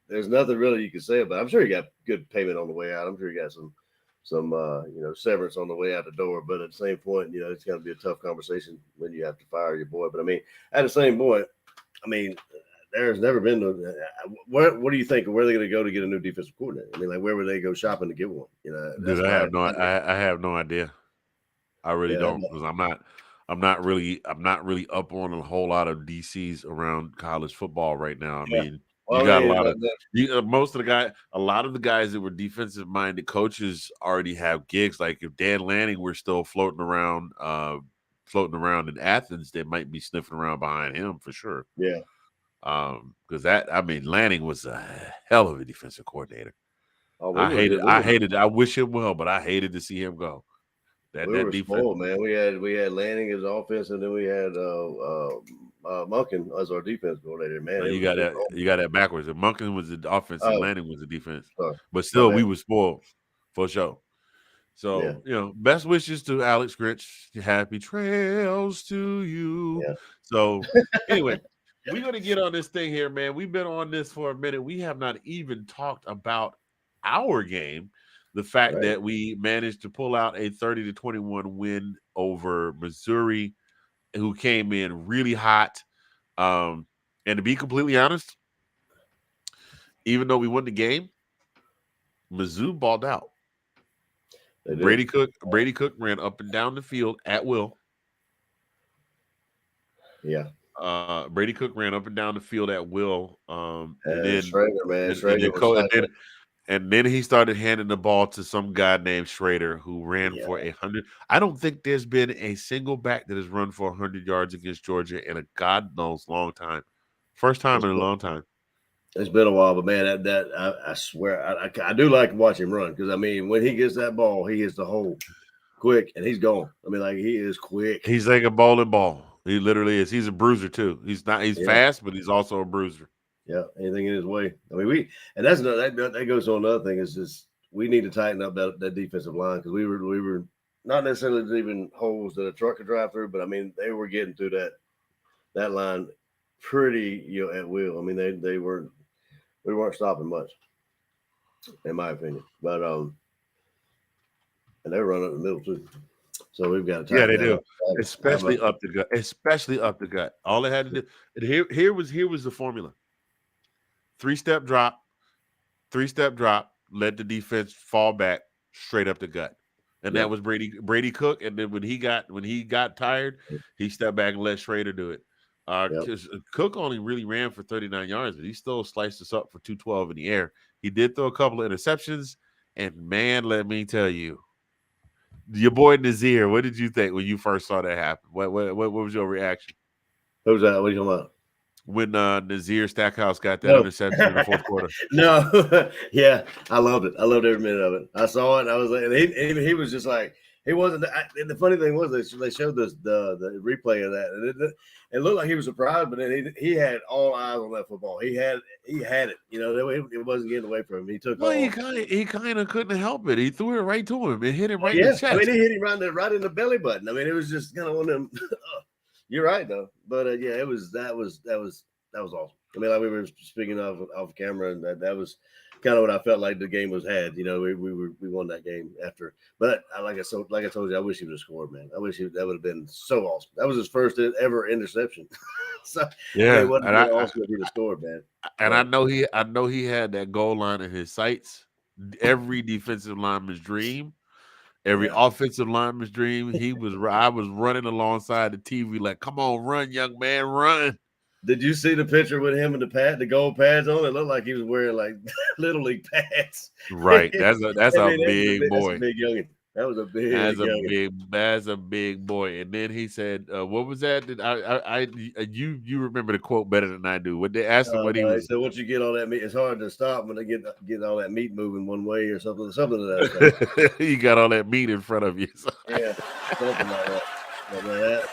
there's nothing really you can say about it. I'm sure he got good payment on the way out. I'm sure he got some severance on the way out the door. But at the same point, it's got to be a tough conversation when you have to fire your boy. But I mean, at the same point, I mean, there's never been what do you think? Where are they going to go to get a new defensive coordinator? I mean, like, where would they go shopping to get one? Dude, I have no idea. I really don't, because I'm not really up on a whole lot of DCs around college football right now. I Yeah. mean, you Well, got a yeah, lot of a lot of the guys that were defensive minded coaches already have gigs. Like if Dan Lanning were still floating around in Athens, they might be sniffing around behind him for sure. yeah. Because Lanning was a hell of a defensive coordinator. Oh, I wish him well, but I hated to see him go. We were defense. spoiled, man. We had Lanning as offense, and then we had Monken as our defense coordinator. Man, No, you got that backwards. If Monken was the offense and Lanning was the defense. Sorry. But still, we were spoiled for sure. So, Yeah. Best wishes to Alex Grinch. Happy trails to you. Yeah. So, anyway, we're going to get on this thing here, man. We've been on this for a minute. We have not even talked about our game. The fact that we managed to pull out a 30-21 win over Missouri, who came in really hot. And to be completely honest, even though we won the game, Mizzou balled out. Brady Cook ran up and down the field at will. Yeah. Brady Cook ran up and down the field at will. And then Schrader, man. And then he started handing the ball to some guy named Schrader who ran for 100. I don't think there's been a single back that has run for 100 yards against Georgia in a God knows long time. First time in a long time. It's been a while, but man, I swear I do like to watch him run because I mean when he gets that ball, he hits the hole quick and he's gone. I mean, like he is quick. He's like a bowling ball. He literally is. He's a bruiser too. He's fast, but he's also a bruiser. Yeah, anything in his way. I mean, that goes on another thing is just we need to tighten up that defensive line because we were not necessarily leaving holes that a truck could drive through, but I mean they were getting through that line pretty at will. I mean we weren't stopping much, in my opinion. But and they run up the middle too. So we've got to tighten they do, especially up the gut. All they had to do. And here was the formula. 3-step drop, let the defense fall back straight up the gut. And that was Brady Cook. And then when he got tired, he stepped back and let Schrader do it. Cook only really ran for 39 yards, but he still sliced us up for 212 in the air. He did throw a couple of interceptions, and man, let me tell you, your boy Nazir, what did you think when you first saw that happen? What was your reaction? Who was that? What are you talking about? When Nazir Stackhouse got that interception in the fourth quarter. No, yeah, I loved it. I loved every minute of it. I saw it. And I was like, and he was just like, he wasn't. And the funny thing was, they showed the replay of that, and it looked like he was surprised, but then he had all eyes on that football. He had it. It wasn't getting away from him. He took. Well, he kind of couldn't help it. He threw it right to him. It hit him right in the chest. I mean, he hit him right in the belly button. I mean, it was just kind of one of them. You're right though, but that was awesome. I mean, like we were speaking off camera, and that was kind of what I felt like the game was had. We won that game after, but like I told you, I wish he would have scored, man. I wish that would have been so awesome. That was his first ever interception. So it wasn't awesome if he would have scored, man. And I know he had that goal line in his sights. Every defensive lineman's dream. Every offensive lineman's dream. I was running alongside the TV like, come on, run, young man, run. Did you see the picture with him and the gold pads on? It looked like he was wearing like little league pads. Right. That's a big boy. That's a big youngin'. That was a big. That's a big boy. And then he said, "What was that? You remember the quote better than I do? When they asked him what he was, so once you get all that meat, it's hard to stop when they get all that meat moving one way or something of that. You got all that meat in front of you. So. Yeah, something like that.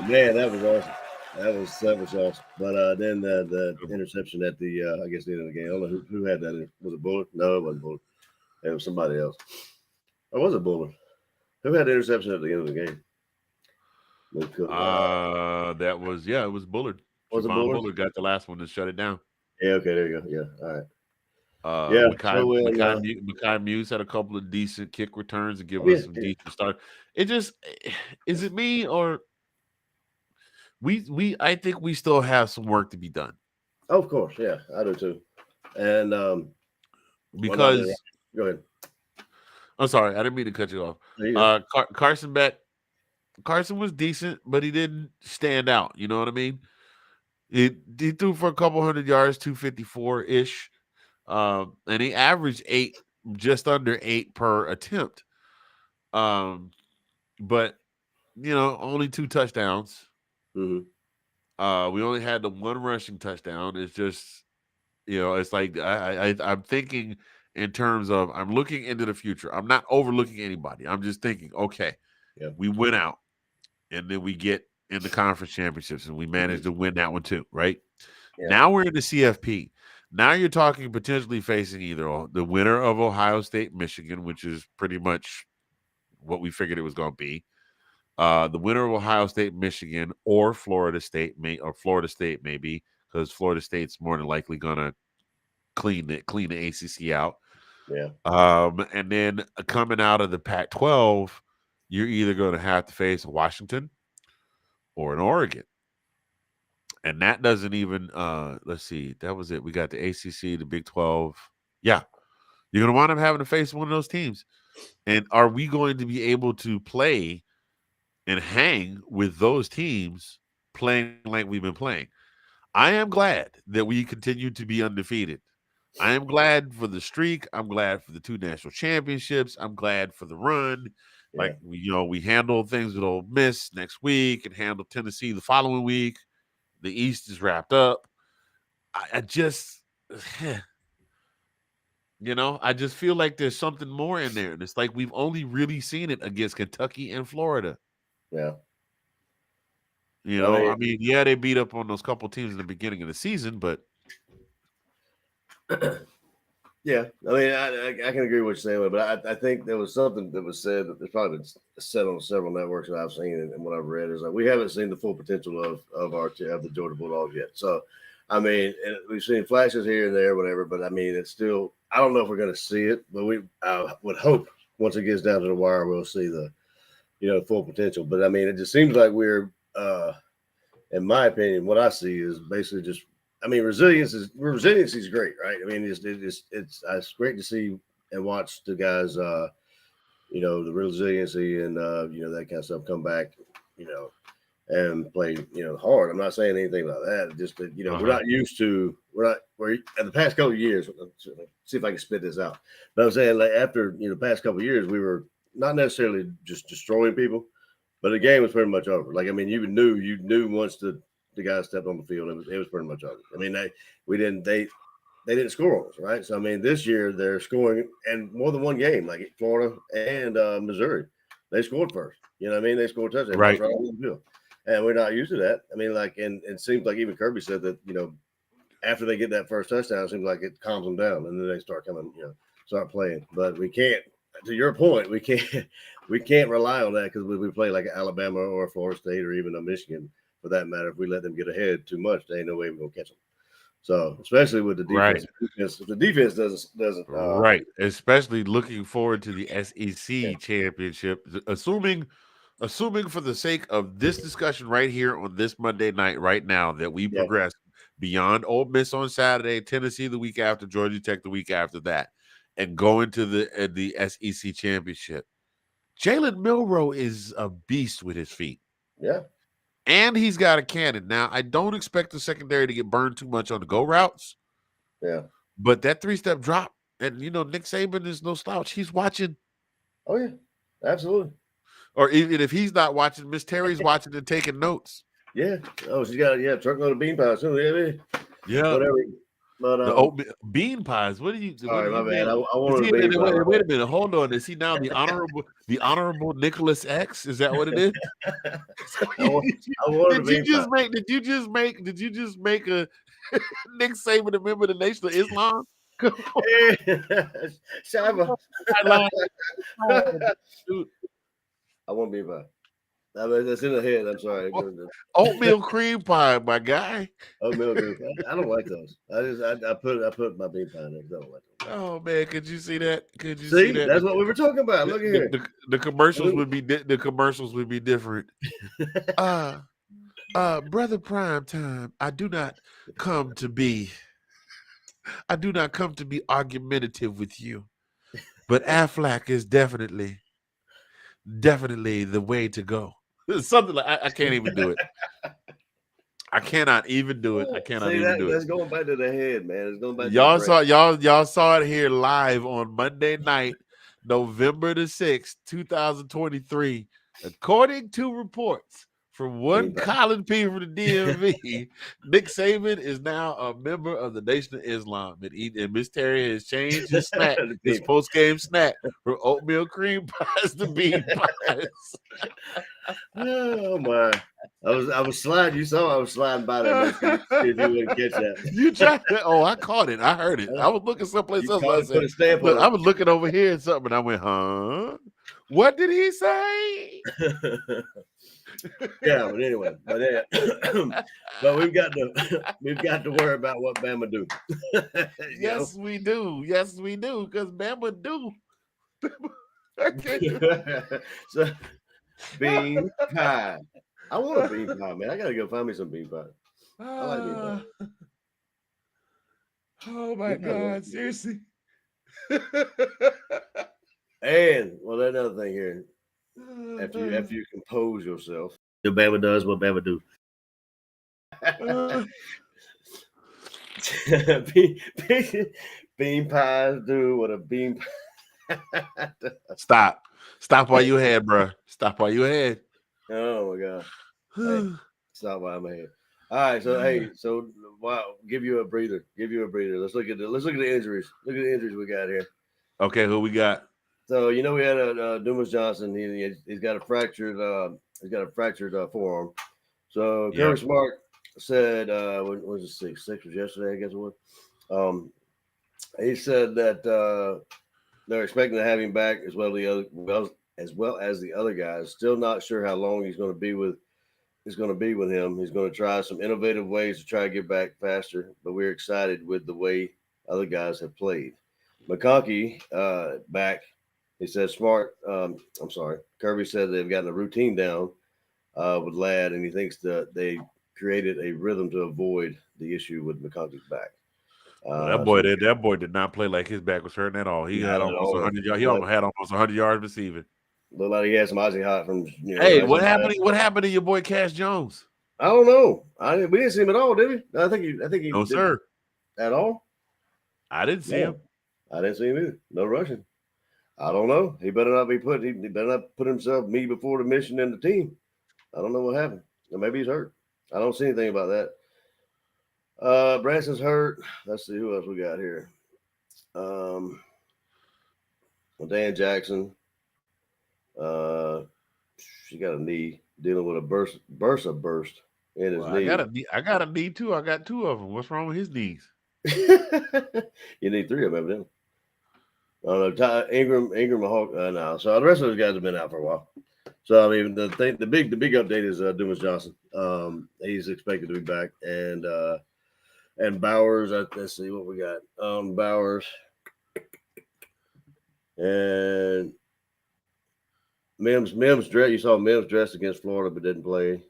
Man, that was awesome. That was awesome. But then the interception at the I guess the end of the game. I don't know who had that. Was it Bullard? No, it wasn't Bullard. It was somebody else. Or was it Bullard? Who had the interception at the end of the game? It was Bullard. Was it Bullard? Bullard got the last one to shut it down. Yeah, okay, there you go. Yeah, all right. Mekhi Muse had a couple of decent kick returns to give us some decent start. It just is it me or I think we still have some work to be done. Oh, of course, yeah, I do too. And because go ahead. I'm sorry, I didn't mean to cut you off. Carson Beck, Carson was decent, but he didn't stand out. You know what I mean? He threw for a couple 100 yards, 254 ish, and he averaged just under 8 per attempt. But only 2 touchdowns. Mm-hmm. We only had the 1 rushing touchdown. It's just, it's like I'm thinking in terms of I'm looking into the future. I'm not overlooking anybody. I'm just thinking, okay, we went out, and then we get in the conference championships, and we managed to win that one too, right? Yeah. Now we're in the CFP. Now you're talking potentially facing either the winner of Ohio State, Michigan, which is pretty much what we figured it was going to be. The winner of Ohio State, Michigan, or Florida State maybe, because Florida State's more than likely going to clean the ACC out. Yeah. And then coming out of the Pac-12, you're either going to have to face Washington or an Oregon. And that doesn't even let's see, that was it. We got the ACC, the Big 12. Yeah. You're going to wind up having to face one of those teams. And are we going to be able to play and hang with those teams playing like we've been playing? I am glad that we continue to be undefeated. I am glad for the streak. I'm glad for the 2 national championships. I'm glad for the run. Like, we handle things with Ole Miss next week and handle Tennessee the following week. The East is wrapped up. I just, I just feel like there's something more in there. And it's like we've only really seen it against Kentucky and Florida. Yeah. I mean, they beat up on those couple teams in the beginning of the season, but yeah, I mean, I can agree with what you're saying, but I think there was something that was said that there's probably been said on several networks that I've seen and what I've read is like we haven't seen the full potential of the Georgia Bulldogs yet. So, I mean, we've seen flashes here and there, whatever, but I mean, it's still I don't know if we're going to see it, but I would hope once it gets down to the wire, we'll see the full potential. But I mean, it just seems like we're, in my opinion, what I see is basically just. I mean, resiliency is great, right? I mean, it's great to see and watch the guys, the resiliency and that kind of stuff come back, and play, hard. I'm not saying anything about that. Just that we're not used to we're in the past couple of years. See if I can spit this out. But I'm saying like after the past couple of years, we were not necessarily just destroying people, but the game was pretty much over. Like I mean, you knew once the guys stepped on the field, it was pretty much over. I mean, they didn't score on us, right? So I mean, this year they're scoring and more than one game, like Florida and Missouri, they scored first. You know what I mean? They scored touchdowns right on the field, and we're not used to that. I mean, like, and it seems like even Kirby said that after they get that first touchdown, it seems like it calms them down, and then they start coming, start playing. But we can't. To your point, we can't rely on that because we play like Alabama or Florida State or even a Michigan. For that matter, if we let them get ahead too much, there ain't no way we're gonna catch them. So, especially with the defense, if the defense doesn't right, especially looking forward to the SEC championship, assuming for the sake of this discussion right here on this Monday night, right now, that we progress beyond Ole Miss on Saturday, Tennessee the week after, Georgia Tech the week after that, and go into the SEC championship. Jalen Milroe is a beast with his feet. Yeah. And he's got a cannon. Now, I don't expect the secondary to get burned too much on the go routes. Yeah. But that 3-step drop, and Nick Saban is no slouch. He's watching. Oh, yeah. Absolutely. Or even if he's not watching, Miss Terry's watching and taking notes. Yeah. Oh, she's got a truckload of bean pies too. Yeah. Whatever. But the bean pies. What do you? Sorry, my bad. I wanted to be. Wait a minute. Hold on. Is he now the honorable Nicholas X? Is that what it is? Did you just make a Nick Saban a member of the Nation of Islam? Shaba. I want bean pie. I mean, that's in the head. I'm sorry. Oatmeal cream pie, my guy. Oatmeal cream pie. I don't like those. I put my bean pie in there. I don't like those. Oh man, could you see that? Could you see that? That's what we were talking about. Look at here. The commercials would be different. Brother Prime Time. I do not come to be argumentative with you, but Aflac is definitely the way to go. Something like I can't even do it. I cannot even do it. I cannot See, even do it. that's going back to the head, man. It's going back to Y'all the saw y'all saw it here live on Monday night, November the 6th, 2023. According to reports from one Colin P from the DMV, Nick Saban is now a member of the Nation of Islam. And Miss Terry has changed his snack, his post-game snack from oatmeal cream pies to bean pies. Oh my. I was sliding. You saw I was sliding by that. See if you wouldn't catch that. You tried to, oh, I caught it. I heard it. I was looking someplace else. I said, put a stamp look, on I was looking over here and something, and I went, huh? What did he say? Yeah, but anyway, but we've got to worry about what Bama do. Yes, we do. Yes, we do. Because Bama do. So, bean pie. I want a bean pie, man. I gotta go find me some bean pie. I like bean pie. Oh my God! Seriously. And well, another thing here. After you compose yourself, the Bama does what Bama do. Bean pies do what a bean pie. Stop while you ahead, bro. Stop while you ahead. Oh my God. Hey, stop while I'm ahead. All right, so wow, give you a breather. Let's look at the injuries. Look at the injuries we got here. Okay, who we got? So we had Dumas Johnson. He's got a fractured forearm. So Kirby Smart said, when was it 6 was yesterday? I guess it was. He said that they're expecting to have him back as well as the other guys. Still not sure how long he's going to be with him. He's going to try some innovative ways to try to get back faster, but we're excited with the way other guys have played. McConkey back. He said Kirby said they've gotten a routine down with Ladd, and he thinks that they created a rhythm to avoid the issue with McConkey's back. That boy did not play like his back was hurting at all. He had almost 100 yards. He almost had almost 100 yards receiving. Looked like he had some Ozzie Hot from. Hey, what happened? What happened to your boy Cash Jones? I don't know. We didn't see him at all, did we? I think he. No, sir. At all? I didn't see him. I didn't see him either. No rushing. I don't know. He better not be put. He better not put himself me before the mission and the team. I don't know what happened. Or maybe he's hurt. I don't see anything about that. Branson's hurt. Let's see who else we got here. Dan Jackson. She got a knee, dealing with a burst in his knee. I got a knee too. I got 2 of them. What's wrong with his knees? You need 3 of them, evidently. I don't know. Ingram, Hawk. No. So the rest of those guys have been out for a while. So I mean, the big update is Dumas Johnson. He's expected to be back, and Bowers. Let's see what we got. Bowers and Mims dress. You saw Mims dressed against Florida, but didn't play.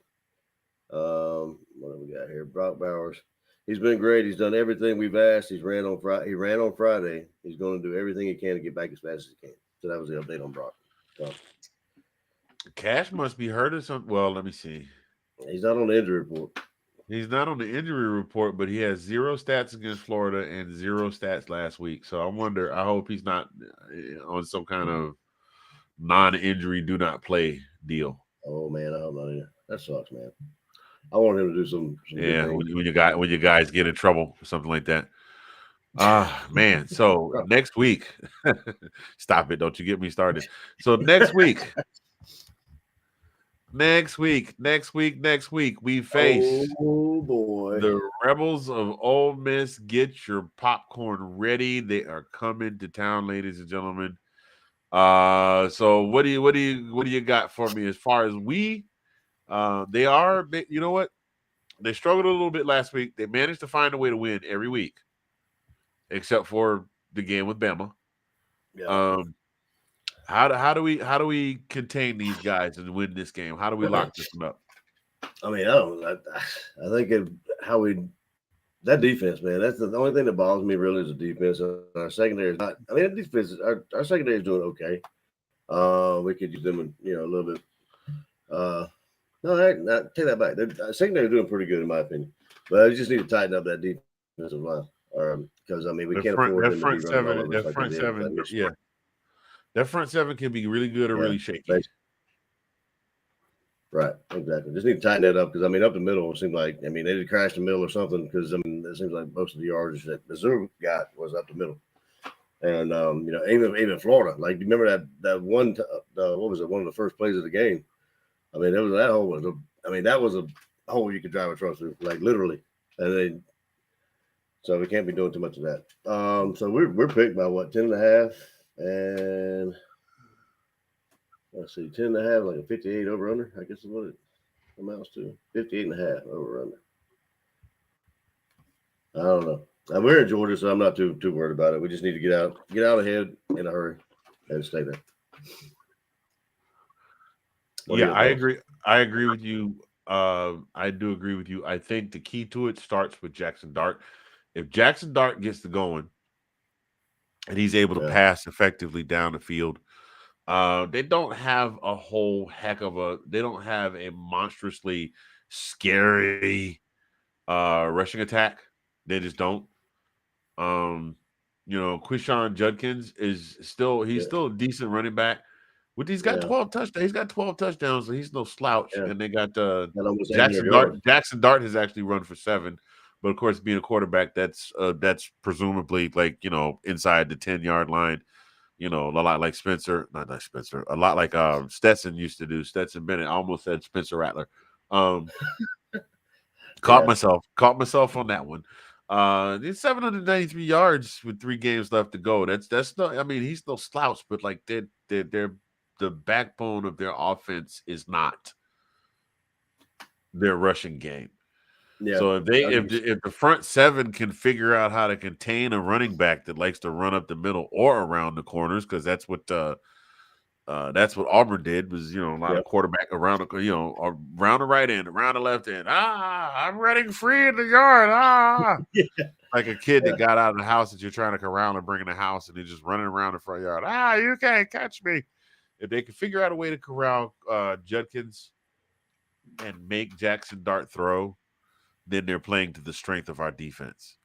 What do we got here? Brock Bowers. He's been great. He's done everything we've asked. He ran on Friday. He's going to do everything he can to get back as fast as he can. So that was the update on Brock. So. Cash must be hurt or something. Well, let me see. He's not on the injury report. He's not on the injury report, but he has 0 stats against Florida and 0 stats last week. So I hope he's not on some kind of non-injury, do not play deal. Oh man, I hope not either. That sucks, man. I want him to do some yeah, when you guys get in trouble for something like that. Man. So next week, stop it. Don't you get me started. So next week, we face the Rebels of Ole Miss. Get your popcorn ready. They are coming to town, ladies and gentlemen. So what do you got for me as far as they are, you know what? They struggled a little bit last week. They managed to find a way to win every week, except for the game with Bama. Yeah. How do we contain these guys and win this game? How do we lock this one up? I mean, I think that defense, man. That's the only thing that bothers me really is the defense. Our secondary is not. I mean, our secondary is doing okay. We could use them, a little bit No, take that back. Secondary doing pretty good in my opinion, but they just need to tighten up that defensive line. Because I mean, we can't afford them to be running all over us like they did with that Michigan. Yeah. That front seven can be really good or really shaky. Basically. Right, exactly. Just need to tighten that up because I mean, up the middle it seemed like they did crash the middle or something because I mean it seems like most of the yards that Mizzou got was up the middle, and even Florida. Like, you remember that one? What was it? One of the first plays of the game. I mean, that hole was that was a hole you could drive a truck through, like literally, and then. So we can't be doing too much of that. So we're picked by what, 10.5, and let's see, 10.5, like a 58 over under. I guess is what it amounts to. 58.5 over under. I don't know. We're in Georgia, so I'm not too worried about it. We just need to get out ahead in a hurry, and stay there. I agree. I agree with you. I do agree with you. I think the key to it starts with Jackson Dart. If Jackson Dart gets to going and he's able to pass effectively down the field, they don't have a whole heck of they don't have a monstrously scary rushing attack. They just don't. Quishon Judkins is still a decent running back. He's got 12 touchdowns. He's got 12 touchdowns, so he's no slouch. Yeah. And they got Jackson Dart. Jackson Dart has actually run for 7. But of course, being a quarterback, that's presumably inside the 10-yard line. A lot like Spencer, not Spencer, a lot like Stetson used to do. Stetson Bennett. I almost said Spencer Rattler. Caught myself on that one. It's 793 yards with 3 games left to go. That's no. I mean, he's no slouch, but like they're the backbone of their offense is not their rushing game. Yeah. So if the front 7 can figure out how to contain a running back that likes to run up the middle or around the corners, because that's what Auburn did, was a lot of quarterback around around the right end, around the left end. I'm running free in the yard. Like a kid that got out of the house that you're trying to corral and bring in the house, and he's just running around the front yard. You can't catch me. If they can figure out a way to corral Judkins and make Jackson Dart throw, then they're playing to the strength of our defense.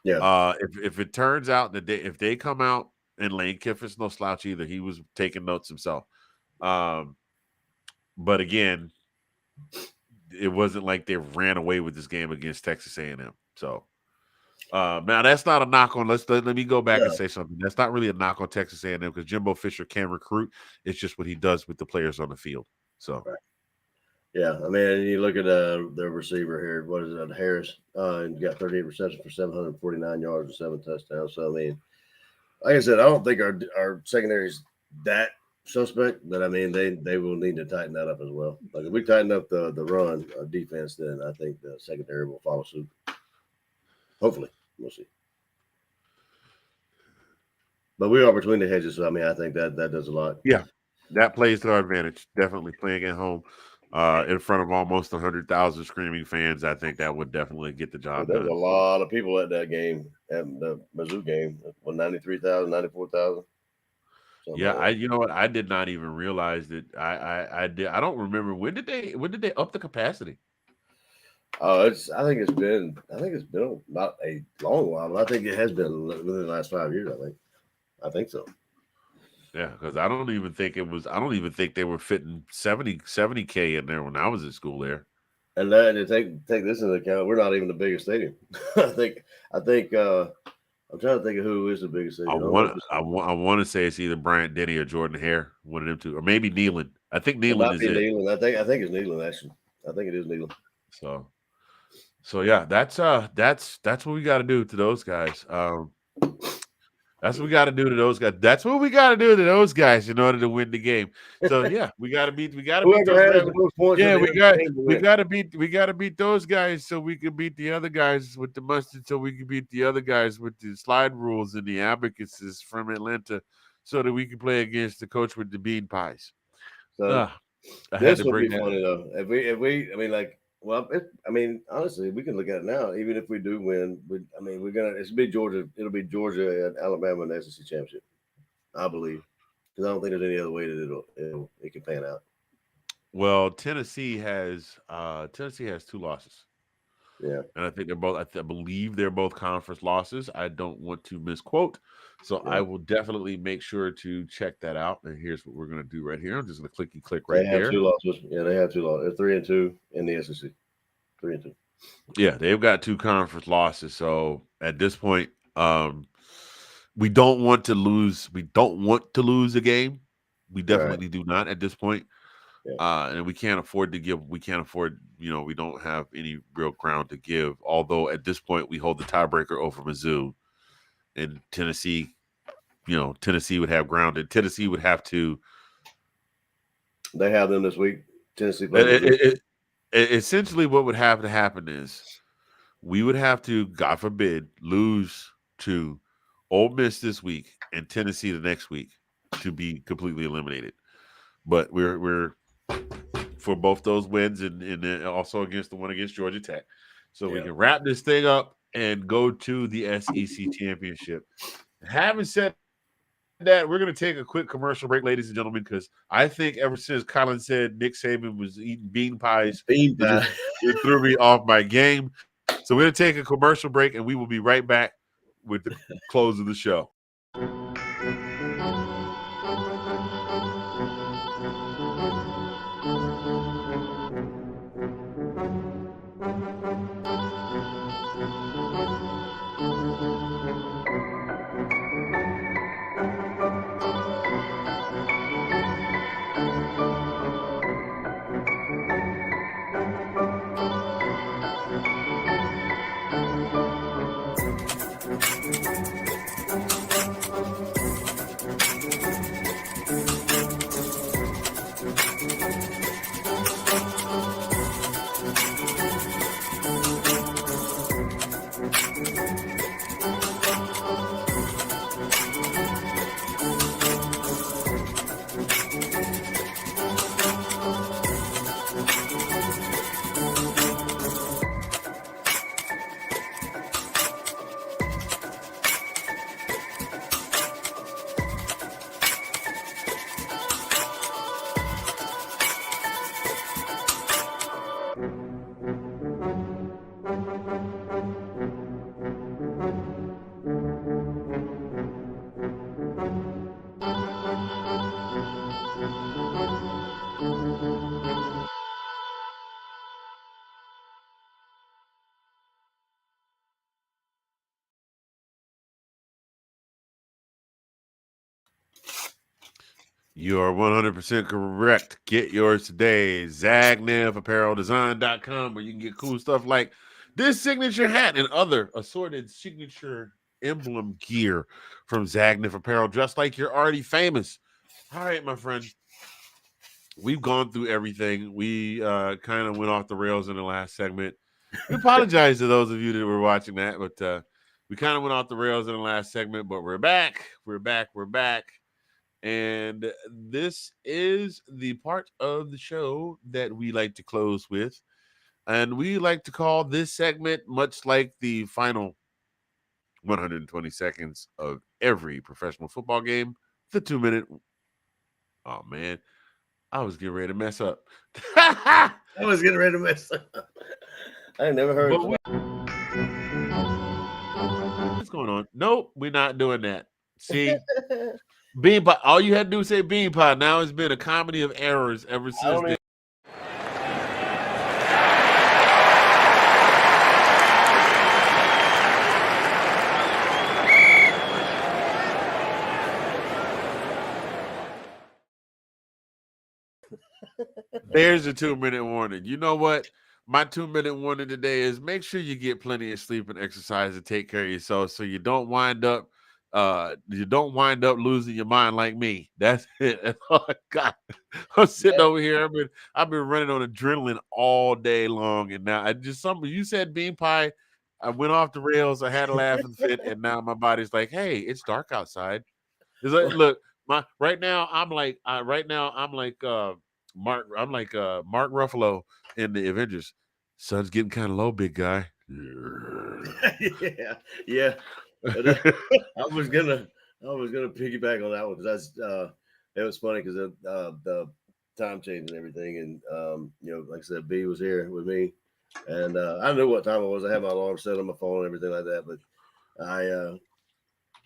Yeah. If it turns out that if they come out, and Lane Kiffin's no slouch either, he was taking notes himself. But again, it wasn't like they ran away with this game against Texas A&M. So now that's not a knock on. Let me go back and say something. That's not really a knock on Texas A&M because Jimbo Fisher can recruit. It's just what he does with the players on the field. So. Right. Yeah, I mean, you look at the receiver here. What is it, Harris? And got 38 receptions for 749 yards and 7 touchdowns. So I mean, like I said, I don't think our secondary is that suspect, but I mean, they will need to tighten that up as well. Like if we tighten up the run defense, then I think the secondary will follow suit. Hopefully, we'll see. But we are between the hedges, so I mean, I think that does a lot. Yeah, that plays to our advantage. Definitely playing at home. In front of almost 100,000 screaming fans, I think that would definitely get the job done. There's a lot of people at that game, at the Mizzou game. 93,000, 94,000. Yeah, you know what? I did not even realize that. I don't remember when did they up the capacity? I think it's been not a long while, but I think it has been within the last 5 years. I think so. Yeah, because I don't even think they were fitting 70K in there when I was in school there. And then to take this into account, we're not even the biggest stadium. I think I'm trying to think of who is the biggest stadium. I want to say it's either Bryant Denny or Jordan Hare, one of them two, or maybe Neyland. I think Neyland is it. Neyland. I think it's Neyland actually. I think it is Neyland. So yeah, that's what we got to do to those guys. That's what we got to do to those guys. That's what we got to do to those guys in order to win the game. So yeah, we got to beat those guys. Yeah, we got to beat those guys so we can beat the other guys with the mustard. So we can beat the other guys with the slide rules and the abacuses from Atlanta, so that we can play against the coach with the bean pies. So this would be funny though. If we, I mean, like. Well, honestly, we can look at it now. Even if we do win, it'll be Georgia and Alabama in the SEC championship. I believe, because I don't think there's any other way that it can pan out. Well, Tennessee has 2 losses. Yeah. And I think they're both. I believe they're both conference losses. I don't want to misquote, so I will definitely make sure to check that out. And here's what we're going to do right here. I'm just going to click right They have there. 2 losses. Yeah, they have 2 losses. They're 3-2 in the SEC. 3-2. Yeah, they've got 2 conference losses. So at this point, we don't want to lose. We don't want to lose a game. We definitely do not at this point. Yeah. And we can't afford to give. We can't afford. We don't have any real ground to give. Although at this point, we hold the tiebreaker over Mizzou, and Tennessee. Tennessee would have ground, and Tennessee would have to. They have them this week. Tennessee plays. Essentially, what would have to happen is we would have to, God forbid, lose to Ole Miss this week and Tennessee the next week to be completely eliminated. But we're for both those wins and also against the one against Georgia Tech. So we can wrap this thing up and go to the SEC championship. Having said that, we're going to take a quick commercial break, ladies and gentlemen, because I think ever since Colin said Nick Saban was eating bean pies, it threw me off my game. So we're going to take a commercial break, and we will be right back with the close of the show. You are 100% correct. Get yours today. ZagnevApparelDesign.com, where you can get cool stuff like this signature hat and other assorted signature emblem gear from Zagnev Apparel, just like you're already famous. All right, my friend. We've gone through everything. We kind of went off the rails in the last segment. We apologize to those of you that were watching that, but we kind of went off the rails in the last segment, but we're back. We're back. And this is the part of the show that we like to close with. And we like to call this segment, much like the final 120 seconds of every professional football game, the 2-minute. Oh, man. I was getting ready to mess up. I was getting ready to mess up. I never heard of it. What's going on? Nope, we're not doing that. See? Bean pie. All you had to do was say bean pie. Now it's been a comedy of errors ever since then. There's a 2-minute warning. You know what? My 2-minute warning today is make sure you get plenty of sleep and exercise and take care of yourself so you don't wind up losing your mind like me. That's it. That's all I got. I'm sitting over here. I've been running on adrenaline all day long, and now you said bean pie. I went off the rails. I had a laughing fit, and now my body's like, "Hey, it's dark outside." It's like, look, right now I'm like Mark. I'm like Mark Ruffalo in the Avengers. Sun's getting kind of low, big guy. yeah. But, I was gonna piggyback on that one because it was funny because time change and everything. And like I said, B was here with me, and I knew what time it was. I had my alarm set on my phone and everything like that, but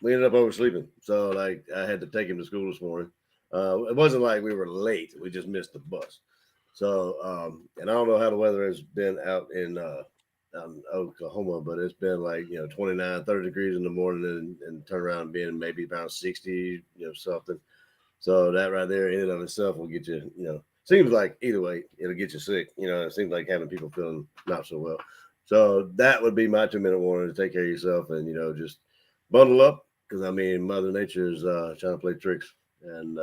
we ended up oversleeping, so like I had to take him to school this morning. It wasn't like we were late; we just missed the bus. So, and I don't know how the weather has been out in Oklahoma, but it's been like 29, 30 degrees in the morning, and turn around being maybe around 60, something. So that right there, in and of itself, will get you. Seems like either way, it'll get you sick. It seems like having people feeling not so well. So that would be my 2-minute warning to take care of yourself and just bundle up, because I mean, Mother Nature is trying to play tricks, and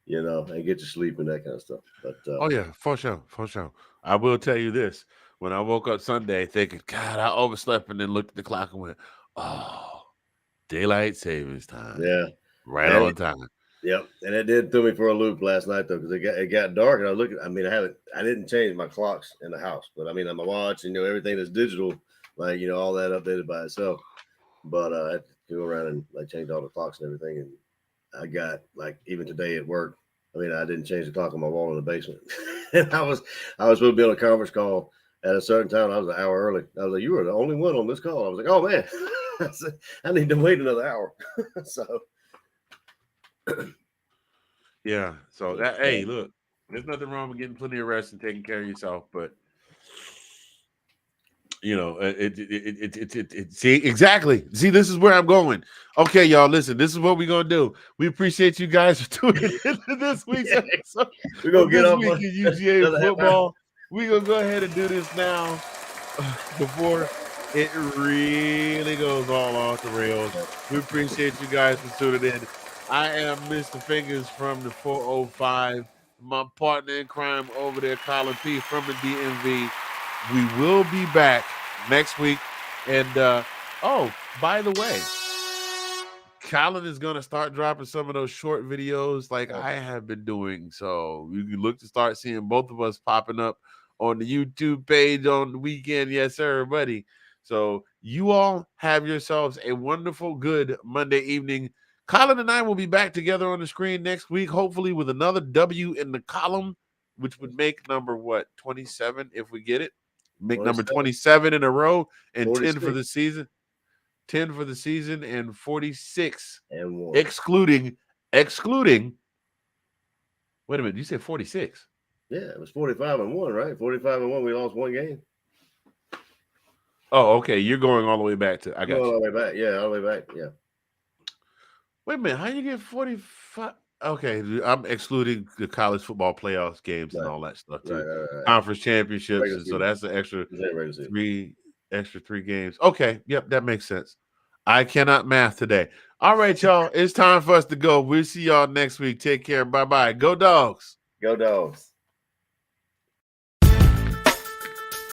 and get you sleep and that kind of stuff. But oh yeah, for sure. I will tell you this: when I woke up Sunday, thinking, God, I overslept, and then looked at the clock and went, oh, daylight savings time. yeah, Right on time. Yep, and it did throw me for a loop last night though, because it got dark, and I looked. I mean, I didn't change my clocks in the house, but I mean, on my watch, and everything that's digital, like all that updated by itself. But I had to go around and like change all the clocks and everything, and I got like even today at work. I mean, I didn't change the clock on my wall in the basement, and I was supposed to be on a conference call at a certain time. I was an hour early. I was like, "You were the only one on this call." I was like, "Oh man, I said, I need to wait another hour." So. Yeah. So that, hey, look, there's nothing wrong with getting plenty of rest and taking care of yourself, but see, exactly. See, this is where I'm going. Okay, y'all, listen, this is what we're gonna do. We appreciate you guys for tuning in this week's episode. We're gonna get this off week in UGA football. We're gonna go ahead and do this now before it really goes all off the rails. We appreciate you guys for tuning in. I am Mr. Fingers from the 405. My partner in crime over there, Colin P. from the DMV. We will be back next week. And, by the way, Colin is going to start dropping some of those short videos like I have been doing. So you can look to start seeing both of us popping up on the YouTube page on the weekend. Yes, sir, buddy. So you all have yourselves a wonderful, good Monday evening. Colin and I will be back together on the screen next week, hopefully with another W in the column, which would make number 27 if we get it. Make 27. Number 27 in a row and 46. 10 for the season. 10 for the season and 46 and 1. Excluding. Wait a minute, you said 46. Yeah, it was 45-1, right? 45-1. We lost one game. Oh, okay. You're going all the way back to. I got you. All the way back. Yeah, all the way back. Yeah. Wait a minute. How you get 45? Okay, I'm excluding the college football playoffs games and all that stuff too. Right. Conference championships, and so that's an extra three games. Okay, yep, that makes sense. I cannot math today. All right, y'all. It's time for us to go. We'll see y'all next week. Take care. Bye-bye. Go Dogs. Go Dogs.